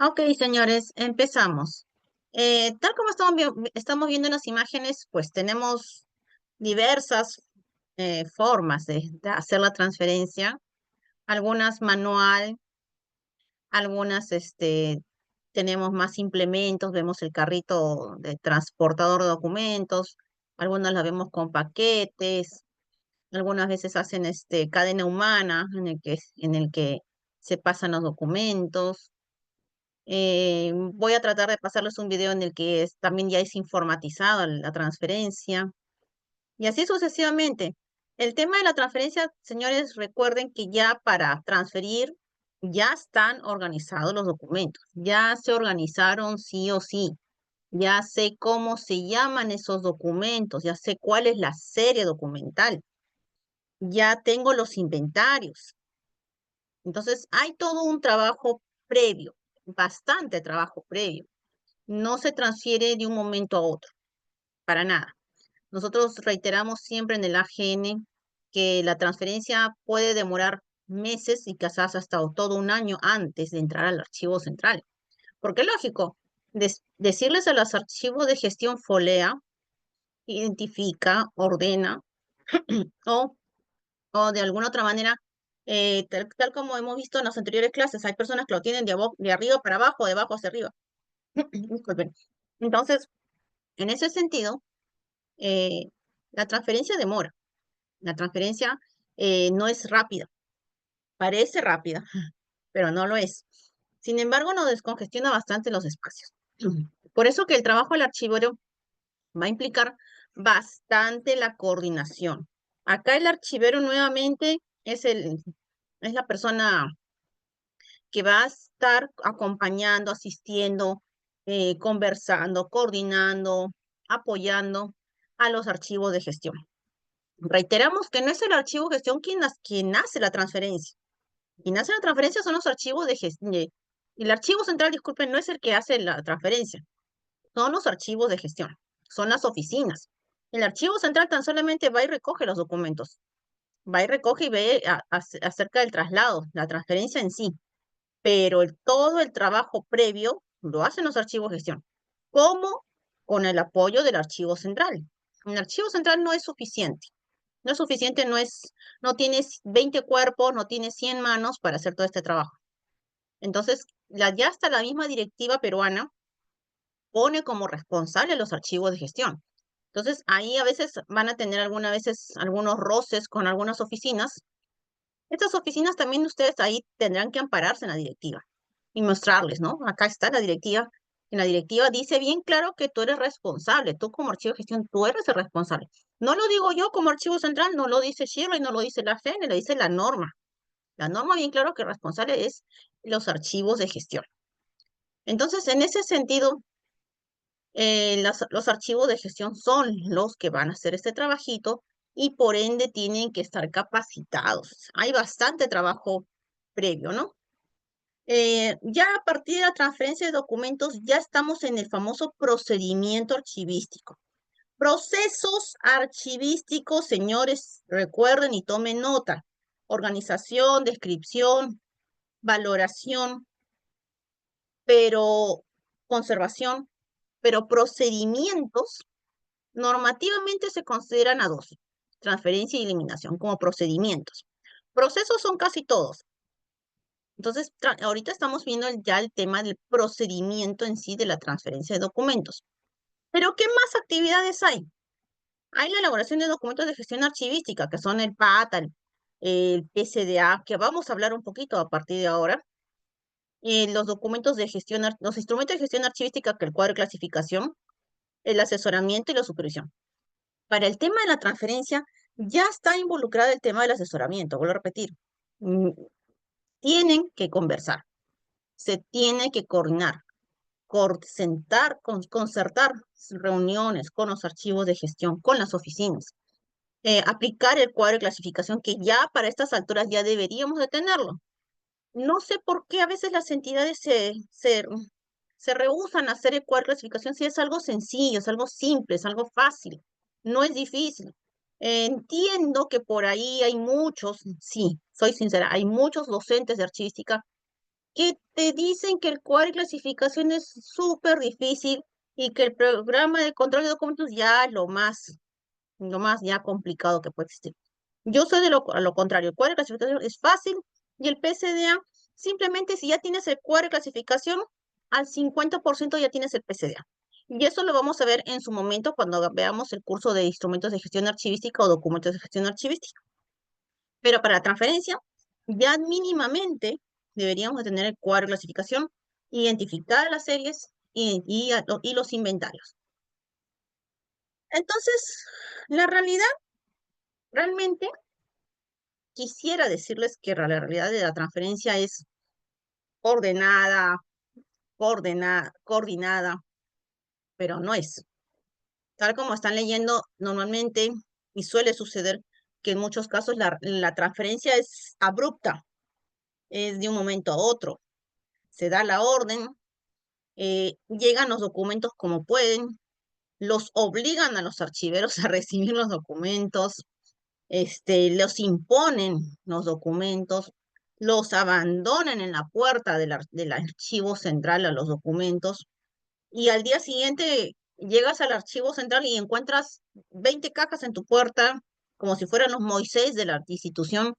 Ok, señores, empezamos. Tal como estamos viendo en las imágenes, pues tenemos diversas formas de hacer la transferencia, algunas manual, algunas tenemos más implementos, vemos el carrito de transportador de documentos, algunas las vemos con paquetes, algunas veces hacen cadena humana en el que se pasan los documentos. Voy a tratar de pasarles un video en el que también ya es informatizada la transferencia y así sucesivamente. El tema de la transferencia, señores, recuerden que ya para transferir ya están organizados los documentos, ya se organizaron sí o sí, ya sé cómo se llaman esos documentos, ya sé cuál es la serie documental, ya tengo los inventarios. Entonces, hay todo un trabajo previo, bastante trabajo previo. No se transfiere de un momento a otro, para nada. Nosotros reiteramos siempre en el AGN que la transferencia puede demorar meses y quizás hasta todo un año antes de entrar al archivo central. Porque es lógico, decirles a los archivos de gestión FOLEA, identifica, ordena o, o de alguna otra manera, tal como hemos visto en las anteriores clases, hay personas que lo tienen de arriba para abajo, de abajo hacia arriba. Disculpen. Entonces, en ese sentido, eh, la transferencia demora. La transferencia no es rápida. Parece rápida, pero no lo es. Sin embargo, nos descongestiona bastante los espacios. Por eso que el trabajo del archivero va a implicar bastante la coordinación. Acá el archivero nuevamente es la persona que va a estar acompañando, asistiendo, conversando, coordinando, apoyando a los archivos de gestión. Reiteramos que no es el archivo de gestión quien hace la transferencia. Quien hace la transferencia son los archivos de gestión. El archivo central, disculpen, no es el que hace la transferencia, son los archivos de gestión, son las oficinas. El archivo central tan solamente va y recoge los documentos, va y recoge y ve acerca del traslado, la transferencia en sí, pero todo el trabajo previo lo hacen los archivos de gestión, como con el apoyo del archivo central. El archivo central no es suficiente. No es suficiente, no tienes 20 cuerpos, no tienes 100 manos para hacer todo este trabajo. Entonces, ya hasta la misma directiva peruana pone como responsable los archivos de gestión. Entonces, ahí a veces van a tener algunas veces algunos roces con algunas oficinas. Estas oficinas también ustedes ahí tendrán que ampararse en la directiva y mostrarles, ¿no? Acá está la directiva. En la directiva dice bien claro que tú eres responsable, tú como archivo de gestión, tú eres el responsable. No lo digo yo como archivo central, no lo dice Shirley, no lo dice la GN, lo dice la norma. La norma bien claro que el responsable es los archivos de gestión. Entonces, en ese sentido, los archivos de gestión son los que van a hacer este trabajito y por ende tienen que estar capacitados. Hay bastante trabajo previo, ¿no? Ya a partir de la transferencia de documentos, ya estamos en el famoso procedimiento archivístico. Procesos archivísticos, señores, recuerden y tomen nota. Organización, descripción, valoración, pero conservación, pero procedimientos normativamente se consideran a dos, transferencia y eliminación, como procedimientos. Procesos son casi todos. Entonces, ahorita estamos viendo ya el tema del procedimiento en sí de la transferencia de documentos. Pero, ¿qué más actividades hay? Hay la elaboración de documentos de gestión archivística, que son el PATA, el PCDA, que vamos a hablar un poquito a partir de ahora. Los documentos de gestión, los instrumentos de gestión archivística, que el cuadro de clasificación, el asesoramiento y la supervisión. Para el tema de la transferencia, ya está involucrado el tema del asesoramiento, vuelvo a repetir. Mm, Tienen que conversar, se tiene que coordinar, concertar reuniones con los archivos de gestión, con las oficinas, aplicar el cuadro de clasificación que ya para estas alturas ya deberíamos de tenerlo. No sé por qué a veces las entidades se rehúsan a hacer el cuadro de clasificación si es algo sencillo, es algo simple, es algo fácil, no es difícil. Entiendo que por ahí hay muchos, sí, soy sincera, hay muchos docentes de archivística que te dicen que el cuadro de clasificación es súper difícil y que el programa de control de documentos ya es lo más ya complicado que puede existir. Yo soy de a lo contrario, el cuadro de clasificación es fácil y el PCDA, simplemente si ya tienes el cuadro de clasificación, al 50% ya tienes el PCDA. Y eso lo vamos a ver en su momento cuando veamos el curso de instrumentos de gestión archivística o documentos de gestión archivística. Pero para la transferencia, ya mínimamente deberíamos de tener el cuadro de clasificación, identificar las series y los inventarios. Entonces, la realidad, realmente, quisiera decirles que la realidad de la transferencia es ordenada, coordinada, pero no es. Tal como están leyendo, normalmente, y suele suceder que en muchos casos la transferencia es abrupta, es de un momento a otro. Se da la orden, llegan los documentos como pueden, los obligan a los archiveros a recibir los documentos, los imponen los documentos, los abandonan en la puerta del archivo central a los documentos, y al día siguiente llegas al archivo central y encuentras 20 cajas en tu puerta, como si fueran los Moisés de la institución,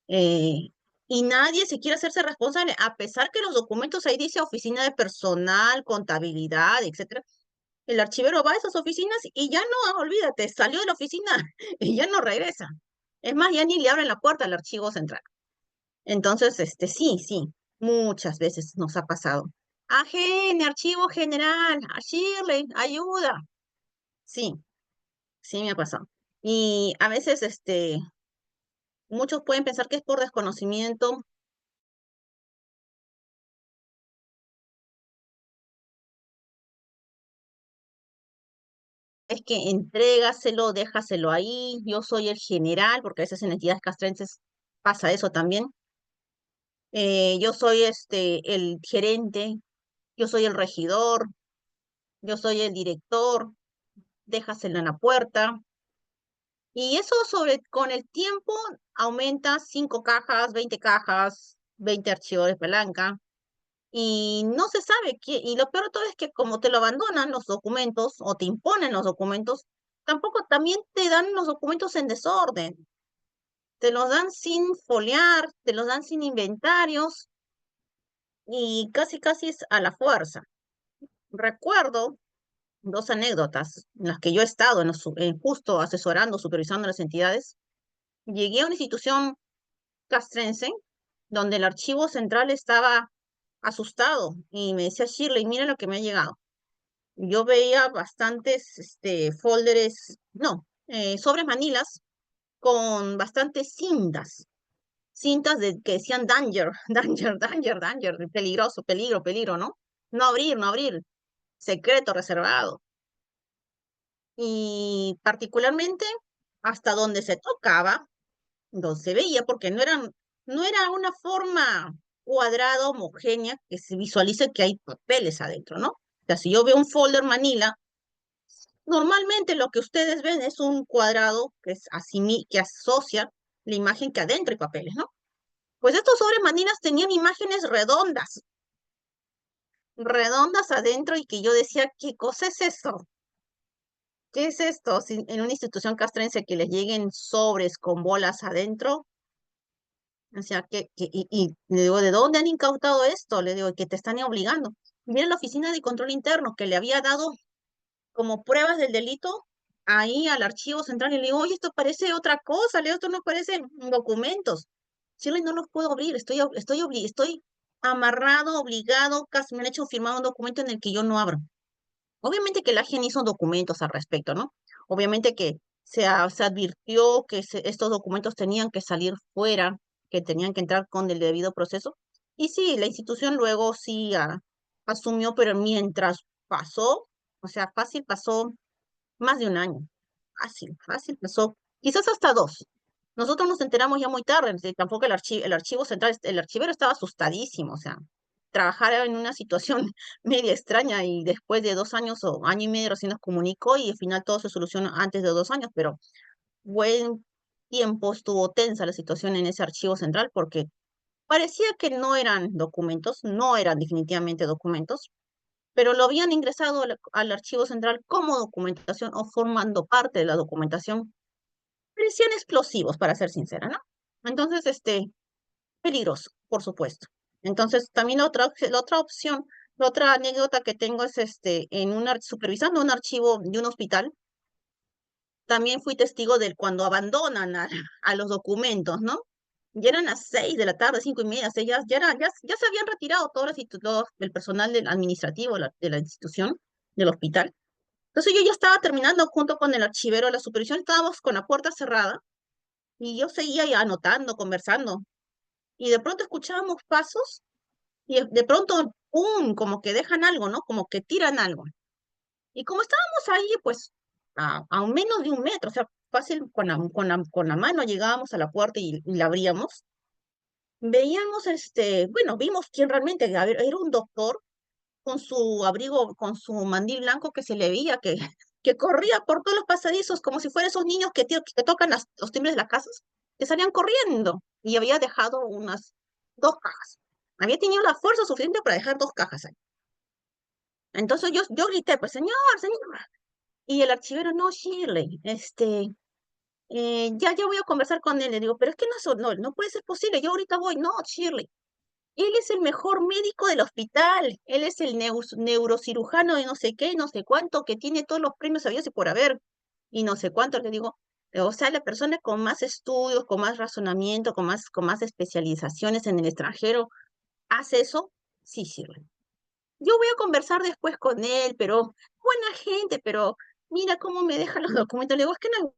eh, y nadie se quiere hacerse responsable, a pesar que los documentos ahí dice oficina de personal, contabilidad, etcétera. El archivero va a esas oficinas y ya no, olvídate, salió de la oficina y ya no regresa. Es más, ya ni le abren la puerta al archivo central. Entonces, sí, sí, muchas veces nos ha pasado. AGN, archivo general, a Shirley, ayuda. Sí, sí me ha pasado. Y a veces, muchos pueden pensar que es por desconocimiento. Es que entrégaselo, déjaselo ahí. Yo soy el general, porque a veces en entidades castrenses pasa eso también. Yo soy el gerente, yo soy el regidor, yo soy el director, déjaselo en la puerta. Y eso con el tiempo aumenta 5 cajas, 20 cajas, 20 archivos de palanca. Y no se sabe qué, y lo peor de todo es que como te lo abandonan los documentos o te imponen los documentos, tampoco también te dan los documentos en desorden. Te los dan sin foliar, te los dan sin inventarios y casi casi es a la fuerza. Recuerdo dos anécdotas en las que yo he estado justo asesorando, supervisando las entidades. Llegué a una institución castrense donde el archivo central estaba asustado y me decía, Shirley, mira lo que me ha llegado. Yo veía bastantes folders, no, sobres manilas con bastantes cintas que decían danger, danger, danger, danger, peligroso, peligro, peligro, ¿no? No abrir, no abrir, secreto, reservado. Y particularmente hasta donde se tocaba, donde se veía, porque no era una forma cuadrada, homogénea, que se visualice que hay papeles adentro, ¿no? O sea, si yo veo un folder Manila, normalmente lo que ustedes ven es un cuadrado que es que asocia la imagen que adentro hay papeles, ¿no? Pues estos sobres Manilas tenían imágenes redondas, redondas adentro y que yo decía, ¿qué cosa es eso? ¿Qué es esto? Si en una institución castrense que les lleguen sobres con bolas adentro, o sea, y le digo, ¿de dónde han incautado esto? Le digo, que te están obligando. Mira la oficina de control interno que le había dado como pruebas del delito ahí al archivo central y le digo, oye, esto parece otra cosa, le digo, esto no parece documentos. Chile, no los puedo abrir, estoy amarrado, obligado, casi me han hecho firmar un documento en el que yo no abro. Obviamente que la AGN hizo documentos al respecto, ¿no? Obviamente que se advirtió que estos documentos tenían que salir fuera, que tenían que entrar con el debido proceso. Y sí, la institución luego sí asumió, pero mientras pasó, o sea, fácil pasó más de un año. Fácil, fácil pasó. Quizás hasta dos. Nosotros nos enteramos ya muy tarde, tampoco el archivo central, el archivero estaba asustadísimo, o sea, trabajar en una situación media extraña y después de 2 años o año y medio recién nos comunicó y al final todo se solucionó antes de 2 años, pero buen tiempo estuvo tensa la situación en ese archivo central porque parecía que no eran documentos, no eran definitivamente documentos, pero lo habían ingresado al archivo central como documentación o formando parte de la documentación. Parecían explosivos, para ser sincera, ¿no? Entonces, peligroso, por supuesto. Entonces, también la otra opción, la otra anécdota que tengo es supervisando un archivo de un hospital, también fui testigo de cuando abandonan a los documentos, ¿no? Ya eran las 6 de la tarde, 5:30, ya se habían retirado todo el personal del administrativo de la institución, del hospital. Entonces yo ya estaba terminando junto con el archivero de la supervisión, estábamos con la puerta cerrada y yo seguía ya anotando, conversando. Y de pronto escuchábamos pasos y de pronto, ¡pum! Como que dejan algo, ¿no? Como que tiran algo. Y como estábamos ahí, pues, a menos de 1 metro, o sea, fácil, con la mano llegábamos a la puerta y la abríamos, veíamos, bueno, vimos quién realmente, a ver, era un doctor con su abrigo, con su mandil blanco que se le veía que corría por todos los pasadizos como si fueran esos niños que tocan los timbres de las casas, que salían corriendo y había dejado unas 2 cajas. Había tenido la fuerza suficiente para dejar 2 cajas ahí. Entonces yo grité, pues, señor, señor. Y el archivero, no, Shirley, ya voy a conversar con él. Le digo, pero es que no puede ser posible, yo ahorita voy. No, Shirley, él es el mejor médico del hospital, él es el neurocirujano de no sé qué, no sé cuánto, que tiene todos los premios habidos y por haber, y no sé cuánto. Le digo, o sea, la persona con más estudios, con más razonamiento, con más especializaciones en el extranjero, ¿hace eso? Sí, Shirley. Yo voy a conversar después con él, pero buena gente, pero mira cómo me deja los documentos. Le digo, es que no.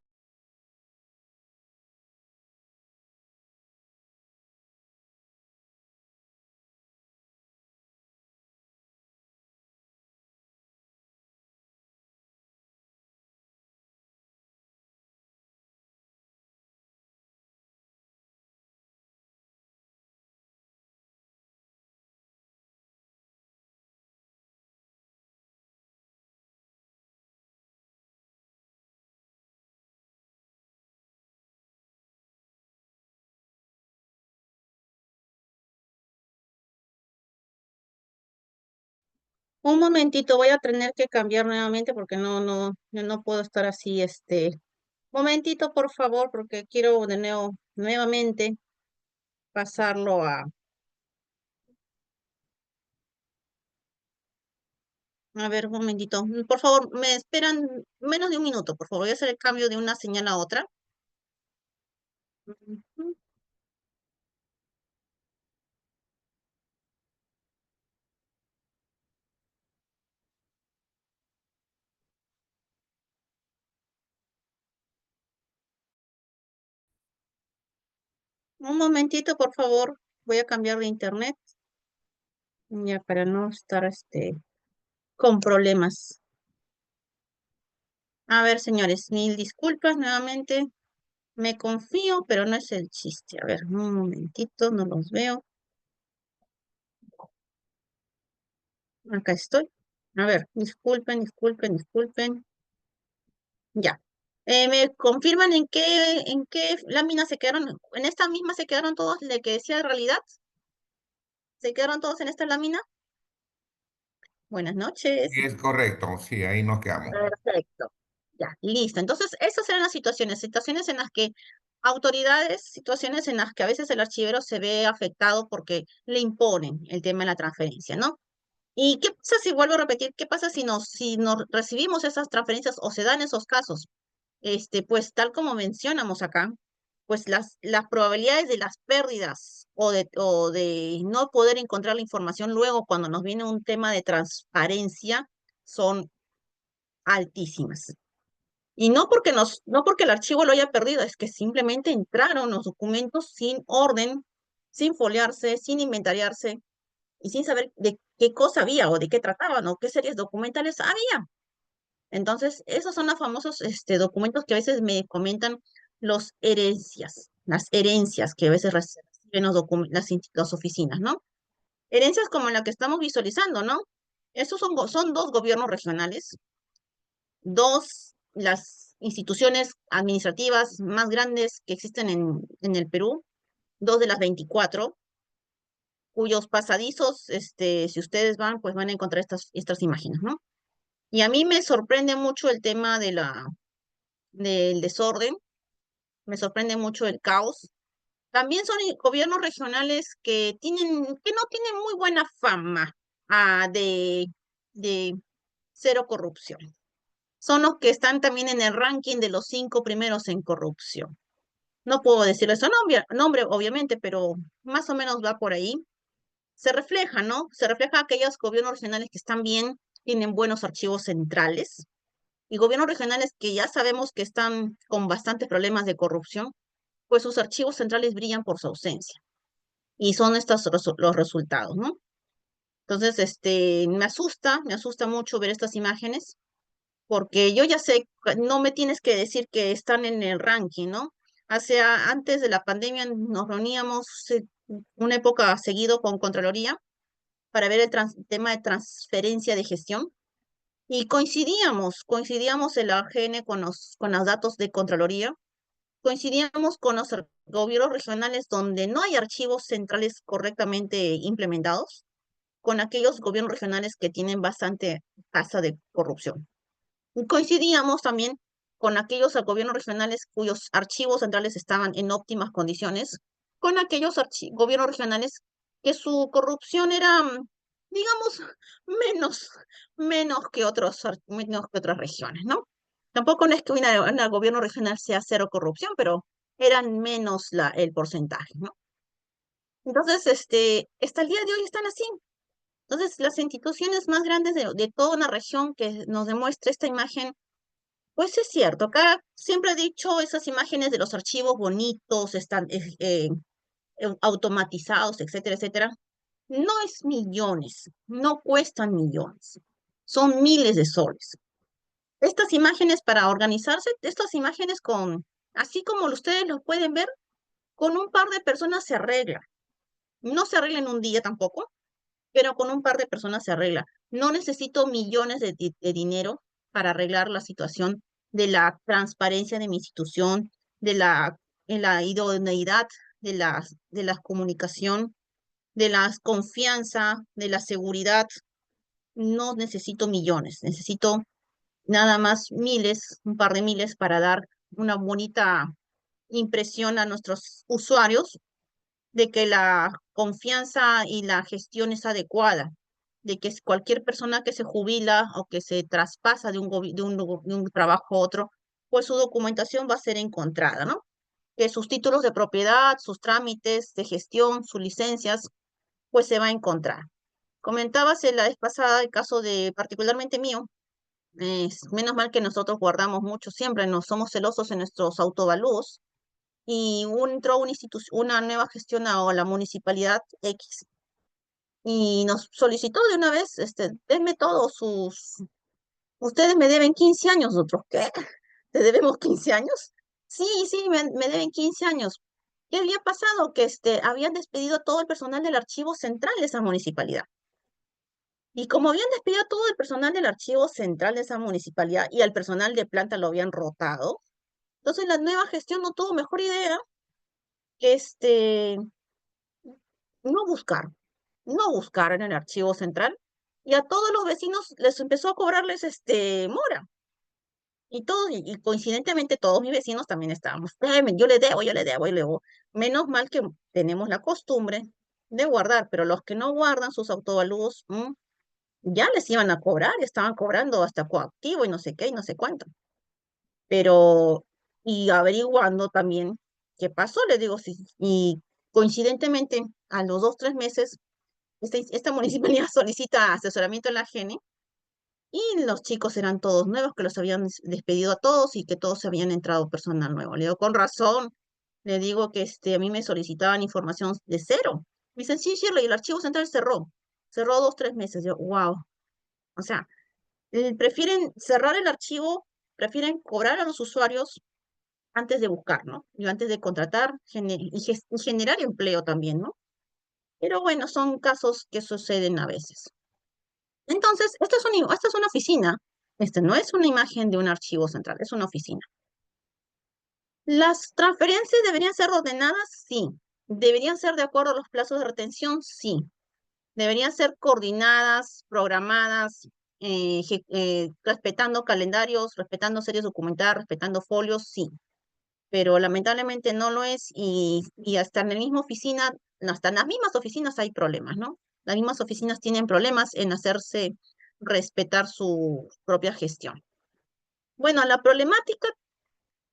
Un momentito, voy a tener que cambiar nuevamente porque yo no puedo estar así, momentito, por favor, porque quiero nuevamente pasarlo a ver, un momentito. Por favor, me esperan menos de 1 minuto, por favor. Voy a hacer el cambio de una señal a otra. Ujú. Un momentito, por favor. Voy a cambiar de internet, ya para no estar, con problemas. A ver, señores, mil disculpas nuevamente. Me confío, pero no es el chiste. A ver, un momentito, no los veo. Acá estoy. A ver, disculpen, disculpen, disculpen. Ya. ¿Me confirman en qué lámina se quedaron? ¿En esta misma se quedaron todos de que decía realidad? ¿Se quedaron todos en esta lámina? Buenas noches. Es correcto, sí, ahí nos quedamos. Perfecto. Ya, listo. Entonces, esas eran las situaciones en las que situaciones en las que a veces el archivero se ve afectado porque le imponen el tema de la transferencia, ¿no? ¿Y qué pasa si vuelvo a repetir? ¿Qué pasa si nos recibimos esas transferencias o se dan esos casos? Pues tal como mencionamos acá, pues las probabilidades de las pérdidas o de no poder encontrar la información luego cuando nos viene un tema de transparencia son altísimas. Y no porque el archivo lo haya perdido, es que simplemente entraron los documentos sin orden, sin foliarse, sin inventariarse y sin saber de qué cosa había o de qué trataban o qué series documentales había. Entonces, esos son los famosos documentos que a veces me comentan las herencias que a veces reciben las oficinas, ¿no? Herencias como la que estamos visualizando, ¿no? Esos son 2 gobiernos regionales, las instituciones administrativas más grandes que existen en el Perú, 2 de las 24. cuyos pasadizos, si ustedes van, pues van a encontrar estas imágenes, ¿no? Y a mí me sorprende mucho el tema del desorden, me sorprende mucho el caos. También son gobiernos regionales que no tienen muy buena fama de cero corrupción. Son los que están también en el ranking de los 5 primeros en corrupción. No puedo decirles su nombre, obviamente, pero más o menos va por ahí. Se refleja, ¿no? Se refleja aquellos gobiernos regionales que están bien, tienen buenos archivos centrales, y gobiernos regionales que ya sabemos que están con bastantes problemas de corrupción, pues sus archivos centrales brillan por su ausencia. Y son estos los resultados, ¿no? Entonces, me asusta mucho ver estas imágenes, porque yo ya sé, no me tienes que decir que están en el ranking, ¿no? Antes de la pandemia nos reuníamos una época seguido con Contraloría para ver el tema de transferencia de gestión y coincidíamos el AGN con los datos de Contraloría, coincidíamos con los gobiernos regionales donde no hay archivos centrales correctamente implementados, con aquellos gobiernos regionales que tienen bastante tasa de corrupción. Y coincidíamos también con aquellos gobiernos regionales cuyos archivos centrales estaban en óptimas condiciones, con aquellos gobiernos regionales que su corrupción era, digamos, menos, menos que otras regiones, ¿no? Tampoco no es que una gobierno regional sea cero corrupción, pero eran menos el porcentaje, ¿no? Entonces, hasta el día de hoy están así. Entonces, las instituciones más grandes de toda una región que nos demuestra esta imagen, pues es cierto, acá siempre he dicho esas imágenes de los archivos bonitos, están automatizados, etcétera, etcétera. No es millones, no cuestan millones, son miles de soles. Estas imágenes para organizarse, estas imágenes así como ustedes lo pueden ver, con un par de personas se arregla. No se arregla en un día tampoco, pero con un par de personas se arregla. No necesito millones de dinero para arreglar la situación de la transparencia de mi institución, la idoneidad de la comunicación, de la confianza, de la seguridad. No necesito millones, necesito nada más miles, un par de miles para dar una bonita impresión a nuestros usuarios de que la confianza y la gestión es adecuada, de que cualquier persona que se jubila o que se traspasa de un trabajo a otro, pues su documentación va a ser encontrada, ¿no? Que sus títulos de propiedad, sus trámites de gestión, sus licencias, pues se va a encontrar. Comentabas la vez pasada el caso de particularmente mío. Menos mal que nosotros guardamos mucho siempre, no somos celosos en nuestros autovalúos, y entró una nueva gestión a la municipalidad X y nos solicitó de una vez, denme todos ustedes me deben 15 años. Nosotros, ¿qué? ¿Te debemos 15 años? Sí, sí, me deben 15 años. ¿Qué había pasado? Que habían despedido a todo el personal del archivo central de esa municipalidad. Y como habían despedido a todo el personal del archivo central de esa municipalidad y al personal de planta lo habían rotado, entonces la nueva gestión no tuvo mejor idea que no buscar, no buscar en el archivo central, y a todos los vecinos les empezó a cobrarles mora. Y coincidentemente todos mis vecinos también estábamos, yo le debo, yo le debo, yo le debo. Menos mal que tenemos la costumbre de guardar, pero los que no guardan sus autovalúos, ya les iban a cobrar, estaban cobrando hasta coactivo y no sé qué y no sé cuánto. Pero, y averiguando también qué pasó, les digo, sí, y coincidentemente a los 2, 3 meses, esta municipalidad solicita asesoramiento en la GENE, y los chicos eran todos nuevos, que los habían despedido a todos y que todos se habían entrado personal nuevo. Le digo, con razón, le digo que a mí me solicitaban información de cero. Me dicen, sí, Shirley, el archivo central cerró 2, 3 meses. Yo, wow. O sea, prefieren cerrar el archivo, prefieren cobrar a los usuarios antes de buscar, ¿no? Y antes de contratar y generar empleo también, ¿no? Pero bueno, son casos que suceden a veces. Entonces, esta es una oficina. No es una imagen de un archivo central, es una oficina. ¿Las transferencias deberían ser ordenadas? Sí. ¿Deberían ser de acuerdo a los plazos de retención? Sí. ¿Deberían ser coordinadas, programadas, respetando calendarios, respetando series documentadas, respetando folios? Sí. Pero lamentablemente no lo es y hasta en la misma oficina, hasta en las mismas oficinas hay problemas, ¿no? Las mismas oficinas tienen problemas en hacerse respetar su propia gestión. Bueno, la problemática,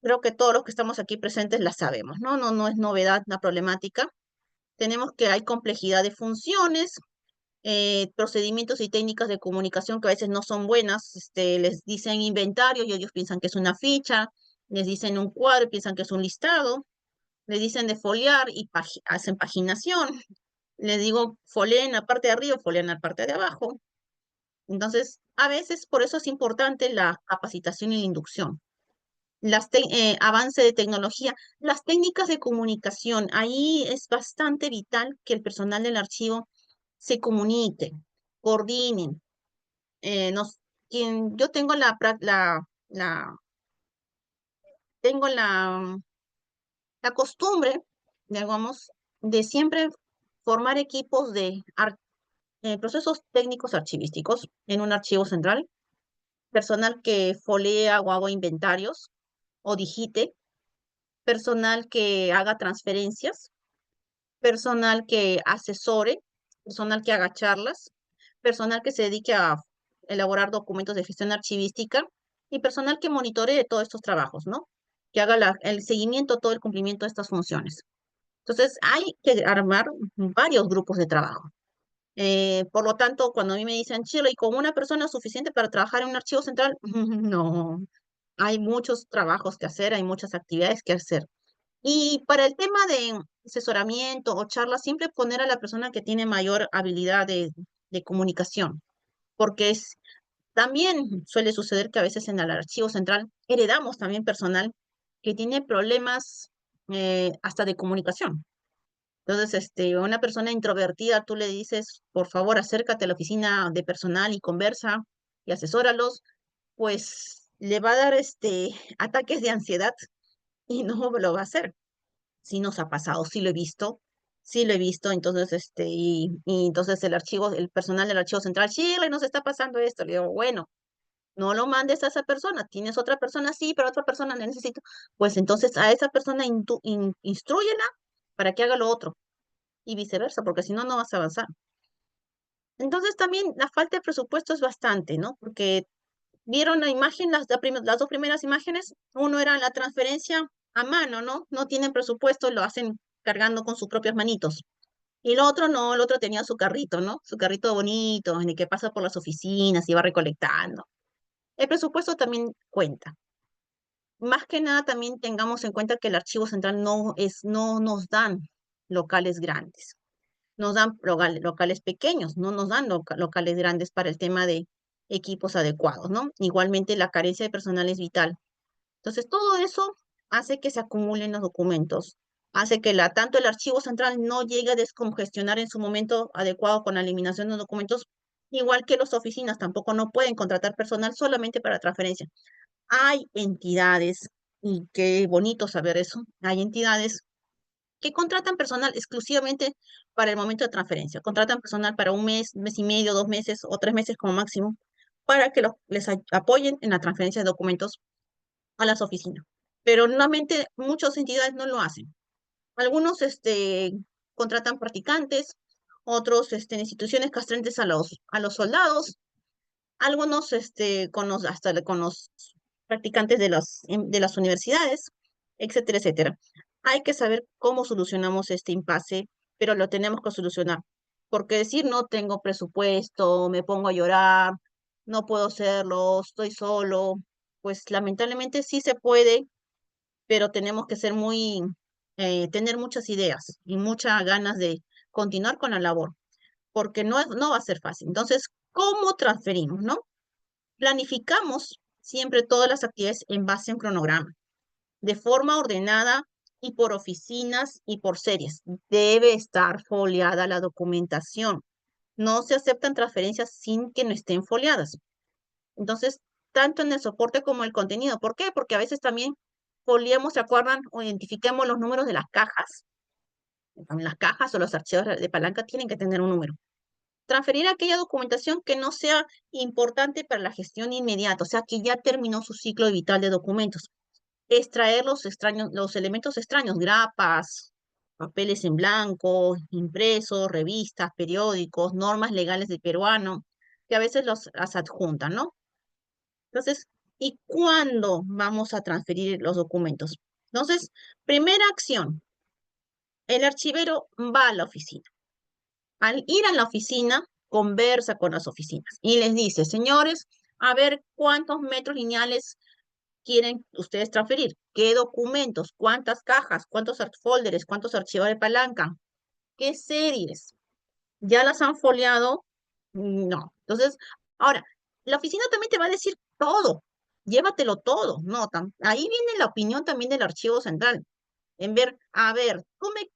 creo que todos los que estamos aquí presentes la sabemos, ¿no? No es novedad la problemática. Tenemos que hay complejidad de funciones, procedimientos y técnicas de comunicación que a veces no son buenas, les dicen inventario y ellos piensan que es una ficha, les dicen un cuadro y piensan que es un listado, les dicen de foliar y hacen paginación, les digo foleen la parte de arriba, foleen la parte de abajo. Entonces, a veces por eso es importante la capacitación y la inducción. Avance de tecnología, las técnicas de comunicación, ahí es bastante vital que el personal del archivo se comunique, coordinen. Nos, yo tengo tengo la costumbre, digamos, de siempre formar equipos de procesos técnicos archivísticos en un archivo central, personal que folea o haga inventarios o digite, personal que haga transferencias, personal que asesore, personal que haga charlas, personal que se dedique a elaborar documentos de gestión archivística y personal que monitoree todos estos trabajos, ¿no? Que haga el seguimiento, todo el cumplimiento de estas funciones. Entonces, hay que armar varios grupos de trabajo. Por lo tanto, cuando a mí me dicen, Chile, ¿y con una persona es suficiente para trabajar en un archivo central? No, hay muchos trabajos que hacer, hay muchas actividades que hacer. Y para el tema de asesoramiento o charlas, siempre poner a la persona que tiene mayor habilidad de comunicación, porque también suele suceder que a veces en el archivo central heredamos también personal que tiene problemas hasta de comunicación. Entonces, una persona introvertida, tú le dices, por favor, acércate a la oficina de personal y conversa y asesóralos, pues le va a dar ataques de ansiedad y no lo va a hacer. Sí nos ha pasado, sí lo he visto, entonces, y entonces el personal del archivo central, Chile, nos está pasando esto. Le digo, bueno, no lo mandes a esa persona, tienes otra persona, sí, pero otra persona la necesito. Pues entonces a esa persona instrúyela para que haga lo otro y viceversa, porque si no, no vas a avanzar. Entonces también la falta de presupuesto es bastante, ¿no? Porque vieron la imagen, las dos primeras imágenes, uno era la transferencia a mano, ¿no? No tienen presupuesto, lo hacen cargando con sus propias manitos. Y el otro no, el otro tenía su carrito, ¿no? Su carrito bonito, en el que pasa por las oficinas y va recolectando. El presupuesto también cuenta. Más que nada también tengamos en cuenta que el archivo central no nos dan locales grandes, nos dan locales pequeños, no nos dan locales grandes para el tema de equipos adecuados, ¿no? Igualmente la carencia de personal es vital. Entonces, todo eso hace que se acumulen los documentos, hace que tanto el archivo central no llegue a descongestionar en su momento adecuado con la eliminación de los documentos, igual que las oficinas tampoco no pueden contratar personal solamente para transferencia. Hay entidades, y qué bonito saber eso, hay entidades que contratan personal exclusivamente para el momento de transferencia, contratan personal para un mes y medio, 2 meses o 3 meses como máximo, para que les apoyen en la transferencia de documentos a las oficinas. Pero nuevamente muchas entidades no lo hacen. Algunos contratan practicantes, otros instituciones castrantes a los soldados, algunos hasta con los practicantes de las universidades, etcétera, etcétera. Hay que saber cómo solucionamos este impasse, pero lo tenemos que solucionar. Porque decir no tengo presupuesto, me pongo a llorar, no puedo hacerlo, estoy solo, pues lamentablemente sí se puede, pero tenemos que tener muchas ideas y muchas ganas de continuar con la labor, porque no va a ser fácil. Entonces, ¿cómo transferimos, no? Planificamos siempre todas las actividades en base a un cronograma, de forma ordenada y por oficinas y por series. Debe estar foliada la documentación. No se aceptan transferencias sin que no estén foliadas. Entonces, tanto en el soporte como el contenido. ¿Por qué? Porque a veces también foliamos, ¿se acuerdan? O identifiquemos los números de las cajas. También las cajas o los archivos de palanca tienen que tener un número. Transferir aquella documentación que no sea importante para la gestión inmediata, o sea, que ya terminó su ciclo vital de documentos. Extraer los elementos extraños, grapas, papeles en blanco, impresos, revistas, periódicos, normas legales del peruano, que a veces las adjuntan, ¿no? Entonces, ¿y cuándo vamos a transferir los documentos? Entonces, primera acción, el archivero va a la oficina. Al ir a la oficina, conversa con las oficinas y les dice, señores, a ver cuántos metros lineales quieren ustedes transferir, qué documentos, cuántas cajas, cuántos folders, cuántos archivos de palanca, qué series. ¿Ya las han foliado? No. Entonces, ahora, la oficina también te va a decir todo, llévatelo todo, no, ahí viene la opinión también del archivo central, en ver, a ver,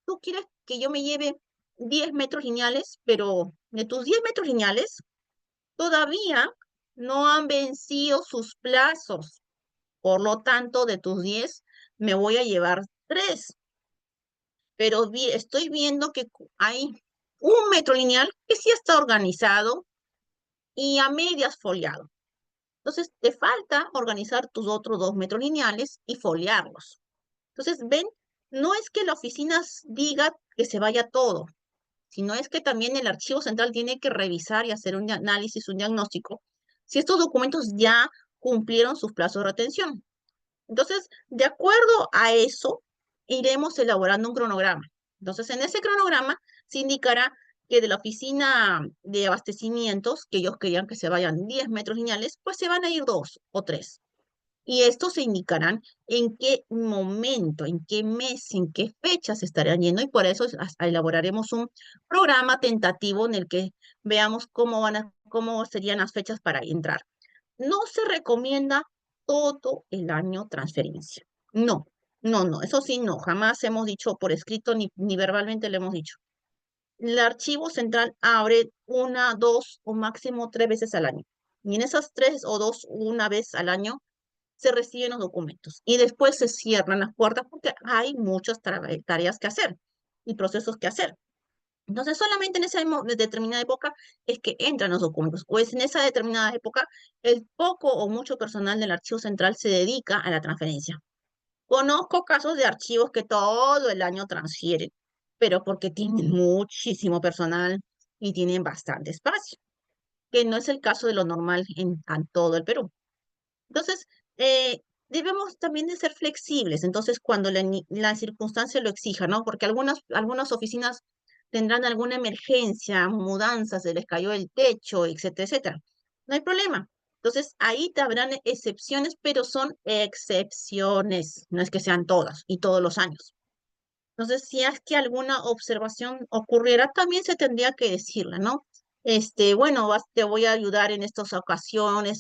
tú quieres que yo me lleve 10 metros lineales, pero de tus 10 metros lineales todavía no han vencido sus plazos, por lo tanto, de tus 10 me voy a llevar 3, pero estoy viendo que hay un metro lineal que sí está organizado y a medias foliado. Entonces, te falta organizar tus otros 2 metros lineales y foliarlos. Entonces, ven, no es que la oficina diga que se vaya todo, sino es que también el archivo central tiene que revisar y hacer un análisis, un diagnóstico, si estos documentos ya cumplieron sus plazos de retención. Entonces, de acuerdo a eso, iremos elaborando un cronograma. Entonces, en ese cronograma se indicará que de la oficina de abastecimientos, que ellos querían que se vayan 10 metros lineales, pues se van a ir 2 o 3. Y estos se indicarán en qué momento, en qué mes, en qué fecha se estarían yendo, y por eso elaboraremos un programa tentativo en el que veamos cómo serían las fechas para entrar. No se recomienda todo el año transferencia. No, no, eso sí, no, jamás hemos dicho por escrito ni verbalmente lo hemos dicho. El archivo central abre 1, 2 o máximo 3 veces al año. Y en esas 3 o 2, una vez al año, se reciben los documentos. Y después se cierran las puertas porque hay muchas tareas que hacer y procesos que hacer. Entonces, solamente en esa determinada época es que entran los documentos, o es en esa determinada época el poco o mucho personal del archivo central se dedica a la transferencia. Conozco casos de archivos que todo el año transfieren, pero porque tienen muchísimo personal y tienen bastante espacio, que no es el caso de lo normal en todo el Perú. Entonces, debemos también de ser flexibles. Entonces, cuando la circunstancia lo exija, ¿no? Porque algunas oficinas tendrán alguna emergencia, mudanzas, se les cayó el techo, etcétera, etcétera. No hay problema. Entonces, ahí te habrán excepciones, pero son excepciones. No es que sean todas y todos los años. Entonces, si es que alguna observación ocurriera, también se tendría que decirla, ¿no? Bueno, te voy a ayudar en estas ocasiones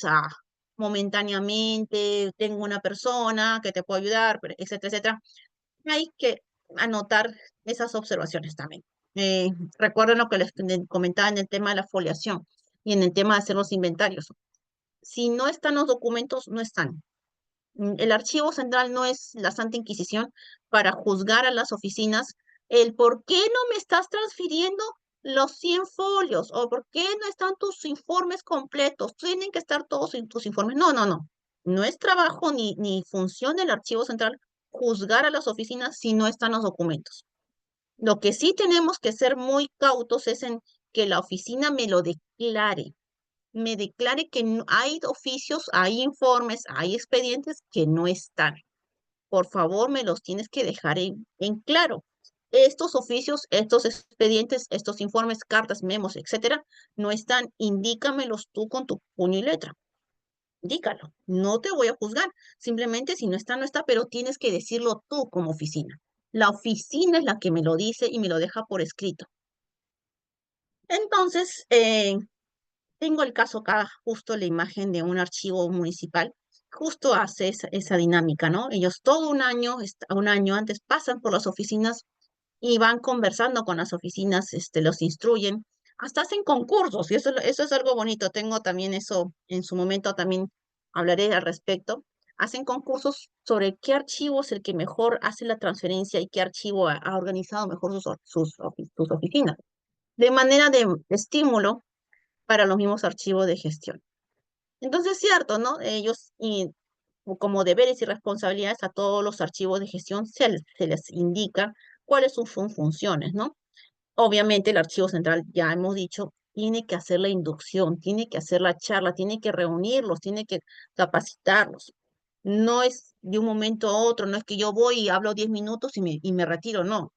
momentáneamente, tengo una persona que te puede ayudar, etcétera, etcétera. Hay que anotar esas observaciones también. Recuerden lo que les comentaba en el tema de la foliación y en el tema de hacer los inventarios. Si no están los documentos, no están. El archivo central no es la Santa Inquisición para juzgar a las oficinas el por qué no me estás transfiriendo los 100 folios o por qué no están tus informes completos. Tienen que estar todos en tus informes. No, no, no. No es trabajo ni función del archivo central juzgar a las oficinas si no están los documentos. Lo que sí tenemos que ser muy cautos es en que la oficina me declare que hay oficios, hay informes, hay expedientes que no están. Por favor, me los tienes que dejar en claro. Estos oficios, estos expedientes, estos informes, cartas, memos, etcétera, no están. Indícamelos tú con tu puño y letra. Dígalo. No te voy a juzgar. Simplemente si no está, no está, pero tienes que decirlo tú como oficina. La oficina es la que me lo dice y me lo deja por escrito. Entonces, tengo el caso acá, justo la imagen de un archivo municipal, justo hace esa dinámica, ¿no? Ellos todo un año antes pasan por las oficinas y van conversando con las oficinas, los instruyen, hasta hacen concursos, y eso es algo bonito. Tengo también eso, en su momento también hablaré al respecto. hacen concursos sobre qué archivo es el que mejor hace la transferencia y qué archivo ha organizado mejor sus oficinas, de manera de estímulo para los mismos archivos de gestión. Entonces, es cierto, ¿no? Ellos, como deberes y responsabilidades a todos los archivos de gestión, se les indica cuáles son sus funciones, ¿no? Obviamente el archivo central, ya hemos dicho, tiene que hacer la inducción, tiene que hacer la charla, tiene que reunirlos, tiene que capacitarlos. No es de un momento a otro, no es que yo voy y hablo 10 minutos y me retiro, no.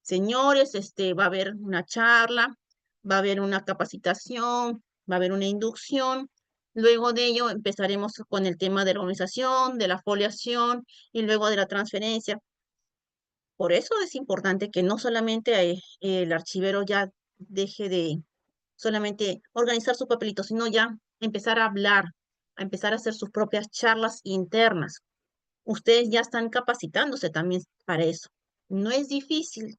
Señores, va a haber una charla, va a haber una capacitación, va a haber una inducción. Luego de ello empezaremos con el tema de la organización, de la foliación y luego de la transferencia. Por eso es importante que no solamente el archivero ya deje de solamente organizar su papelito, sino ya empezar a hablar, a empezar a hacer sus propias charlas internas. Ustedes ya están capacitándose también para eso. No es difícil,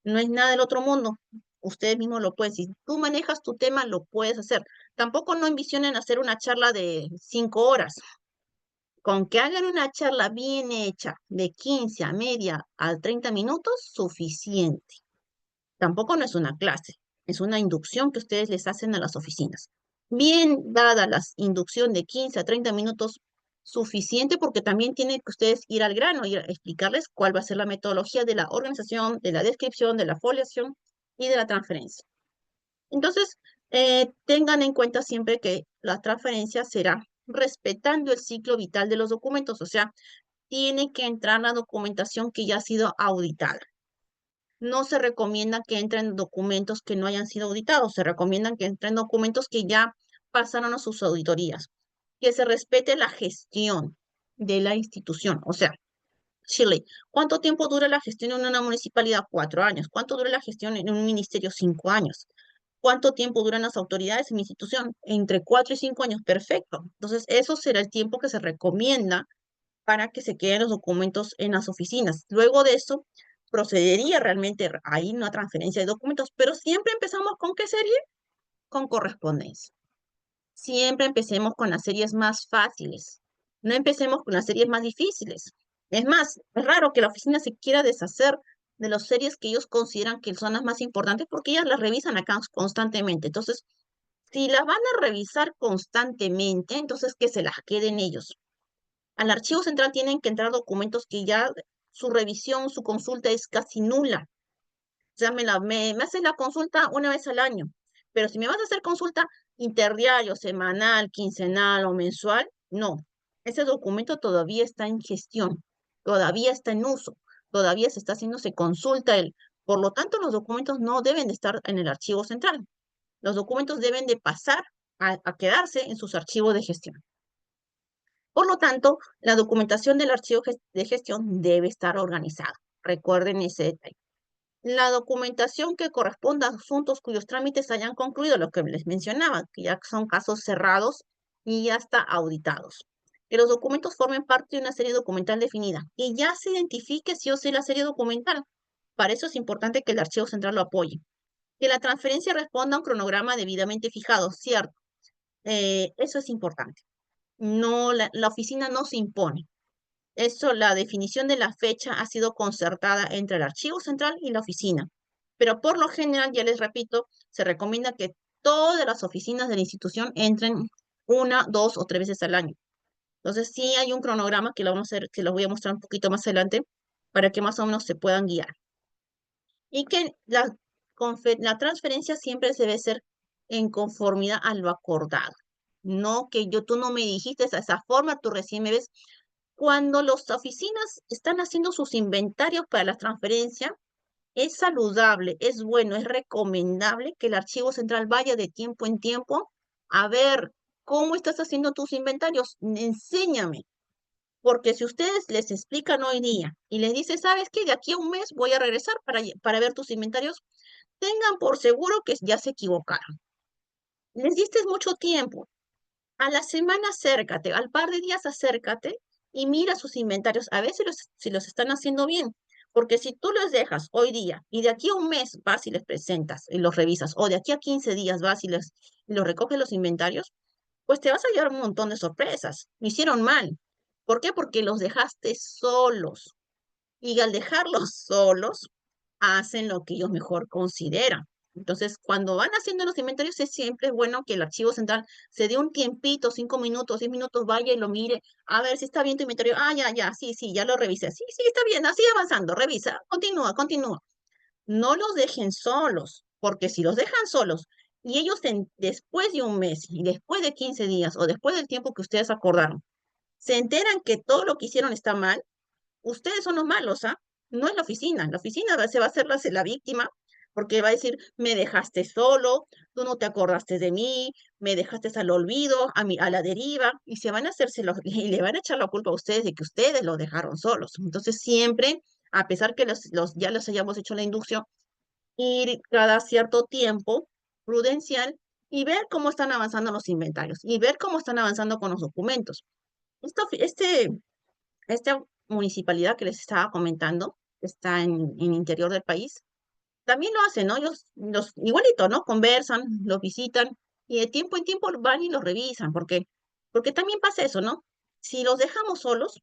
no es nada del otro mundo. Ustedes mismos lo pueden. Si tú manejas tu tema, lo puedes hacer. Tampoco no ambicionen hacer una charla de 5 horas. Con que hagan una charla bien hecha, de 15 a media a 30 minutos, suficiente. Tampoco no es una clase, es una inducción que ustedes les hacen a las oficinas. Bien dada la inducción de 15 a 30 minutos, suficiente porque también tienen que ustedes ir al grano y explicarles cuál va a ser la metodología de la organización, de la descripción, de la foliación y de la transferencia. Entonces, tengan en cuenta siempre que la transferencia será respetando el ciclo vital de los documentos, o sea, tiene que entrar la documentación que ya ha sido auditada. No se recomienda que entren documentos que no hayan sido auditados, se recomiendan que entren documentos que ya pasaron a sus auditorías, que se respete la gestión de la institución, o sea, Chile, ¿cuánto tiempo dura la gestión en una municipalidad? 4 años. ¿Cuánto dura la gestión en un ministerio? 5 años. ¿Cuánto tiempo duran las autoridades en mi institución? Entre 4 y 5 años. Perfecto. Entonces, eso será el tiempo que se recomienda para que se queden los documentos en las oficinas. Luego de eso, procedería realmente ahí una transferencia de documentos, pero siempre empezamos ¿con qué serie? Con correspondencia. Siempre empecemos con las series más fáciles. No empecemos con las series más difíciles. Es más, es raro que la oficina se quiera deshacer de las series que ellos consideran que son las más importantes porque ellas las revisan acá constantemente. Entonces, si las van a revisar constantemente, entonces que se las queden ellos. Al archivo central tienen que entrar documentos que ya su revisión, su consulta es casi nula. O sea, me haces la consulta una vez al año, pero si me vas a hacer consulta interdiario, semanal, quincenal o mensual, no. Ese documento todavía está en gestión, todavía está en uso, todavía se está haciéndose consulta él. Por lo tanto, los documentos no deben de estar en el archivo central. Los documentos deben de pasar a quedarse en sus archivos de gestión. Por lo tanto, la documentación del archivo de gestión debe estar organizada. Recuerden ese detalle. La documentación que corresponda a asuntos cuyos trámites hayan concluido, lo que les mencionaba, que ya son casos cerrados y ya está auditados. Que los documentos formen parte de una serie documental definida, que ya se identifique sí o sí la serie documental. Para eso es importante que el archivo central lo apoye. Que la transferencia responda a un cronograma debidamente fijado, cierto. Eso es importante. No, la oficina no se impone. Eso, la definición de la fecha ha sido concertada entre el archivo central y la oficina. Pero por lo general, ya les repito, se recomienda que todas las oficinas de la institución entren 1, 2 o 3 veces al año. Entonces, sí hay un cronograma que lo vamos a hacer, que lo voy a mostrar un poquito más adelante para que más o menos se puedan guiar. Y que la transferencia siempre debe ser en conformidad a lo acordado. No que tú no me dijiste de esa forma, tú recién me ves. Cuando las oficinas están haciendo sus inventarios para la transferencia, es saludable, es bueno, es recomendable que el archivo central vaya de tiempo en tiempo a ver cómo estás haciendo tus inventarios. Enséñame, porque si ustedes les explican hoy día y les dicen, ¿sabes qué? De aquí a un mes voy a regresar para ver tus inventarios, tengan por seguro que ya se equivocaron. Les diste mucho tiempo. A la semana acércate, al par de días acércate y mira sus inventarios, a ver si los están haciendo bien. Porque si tú los dejas hoy día y de aquí a un mes vas y les presentas y los revisas, o de aquí a 15 días vas y los recoges los inventarios, pues te vas a llevar un montón de sorpresas. Lo hicieron mal. ¿Por qué? Porque los dejaste solos. Y al dejarlos solos, hacen lo que ellos mejor consideran. Entonces, cuando van haciendo los inventarios, es siempre bueno que el archivo central se dé un tiempito, 5 minutos, 10 minutos, vaya y lo mire, a ver si está bien tu inventario. Ah, ya, sí, ya lo revisé. Sí, está bien, así avanzando, revisa, continúa. No los dejen solos, porque si los dejan solos y ellos después de un mes y después de 15 días o después del tiempo que ustedes acordaron, se enteran que todo lo que hicieron está mal, ustedes son los malos, ¿ah? No es la oficina. La oficina se va a hacer la víctima porque va a decir, me dejaste solo, tú no te acordaste de mí, me dejaste al olvido, a la deriva, y se van a hacerse y le van a echar la culpa a ustedes de que ustedes los dejaron solos. Entonces siempre, a pesar que ya los hayamos hecho la inducción, ir cada cierto tiempo prudencial y ver cómo están avanzando los inventarios y ver cómo están avanzando con los documentos. Esta municipalidad que les estaba comentando, que está en interior del país, también lo hacen, ¿no? Ellos igualito, ¿no? Conversan, los visitan y de tiempo en tiempo van y los revisan, porque también pasa eso, ¿no? Si los dejamos solos,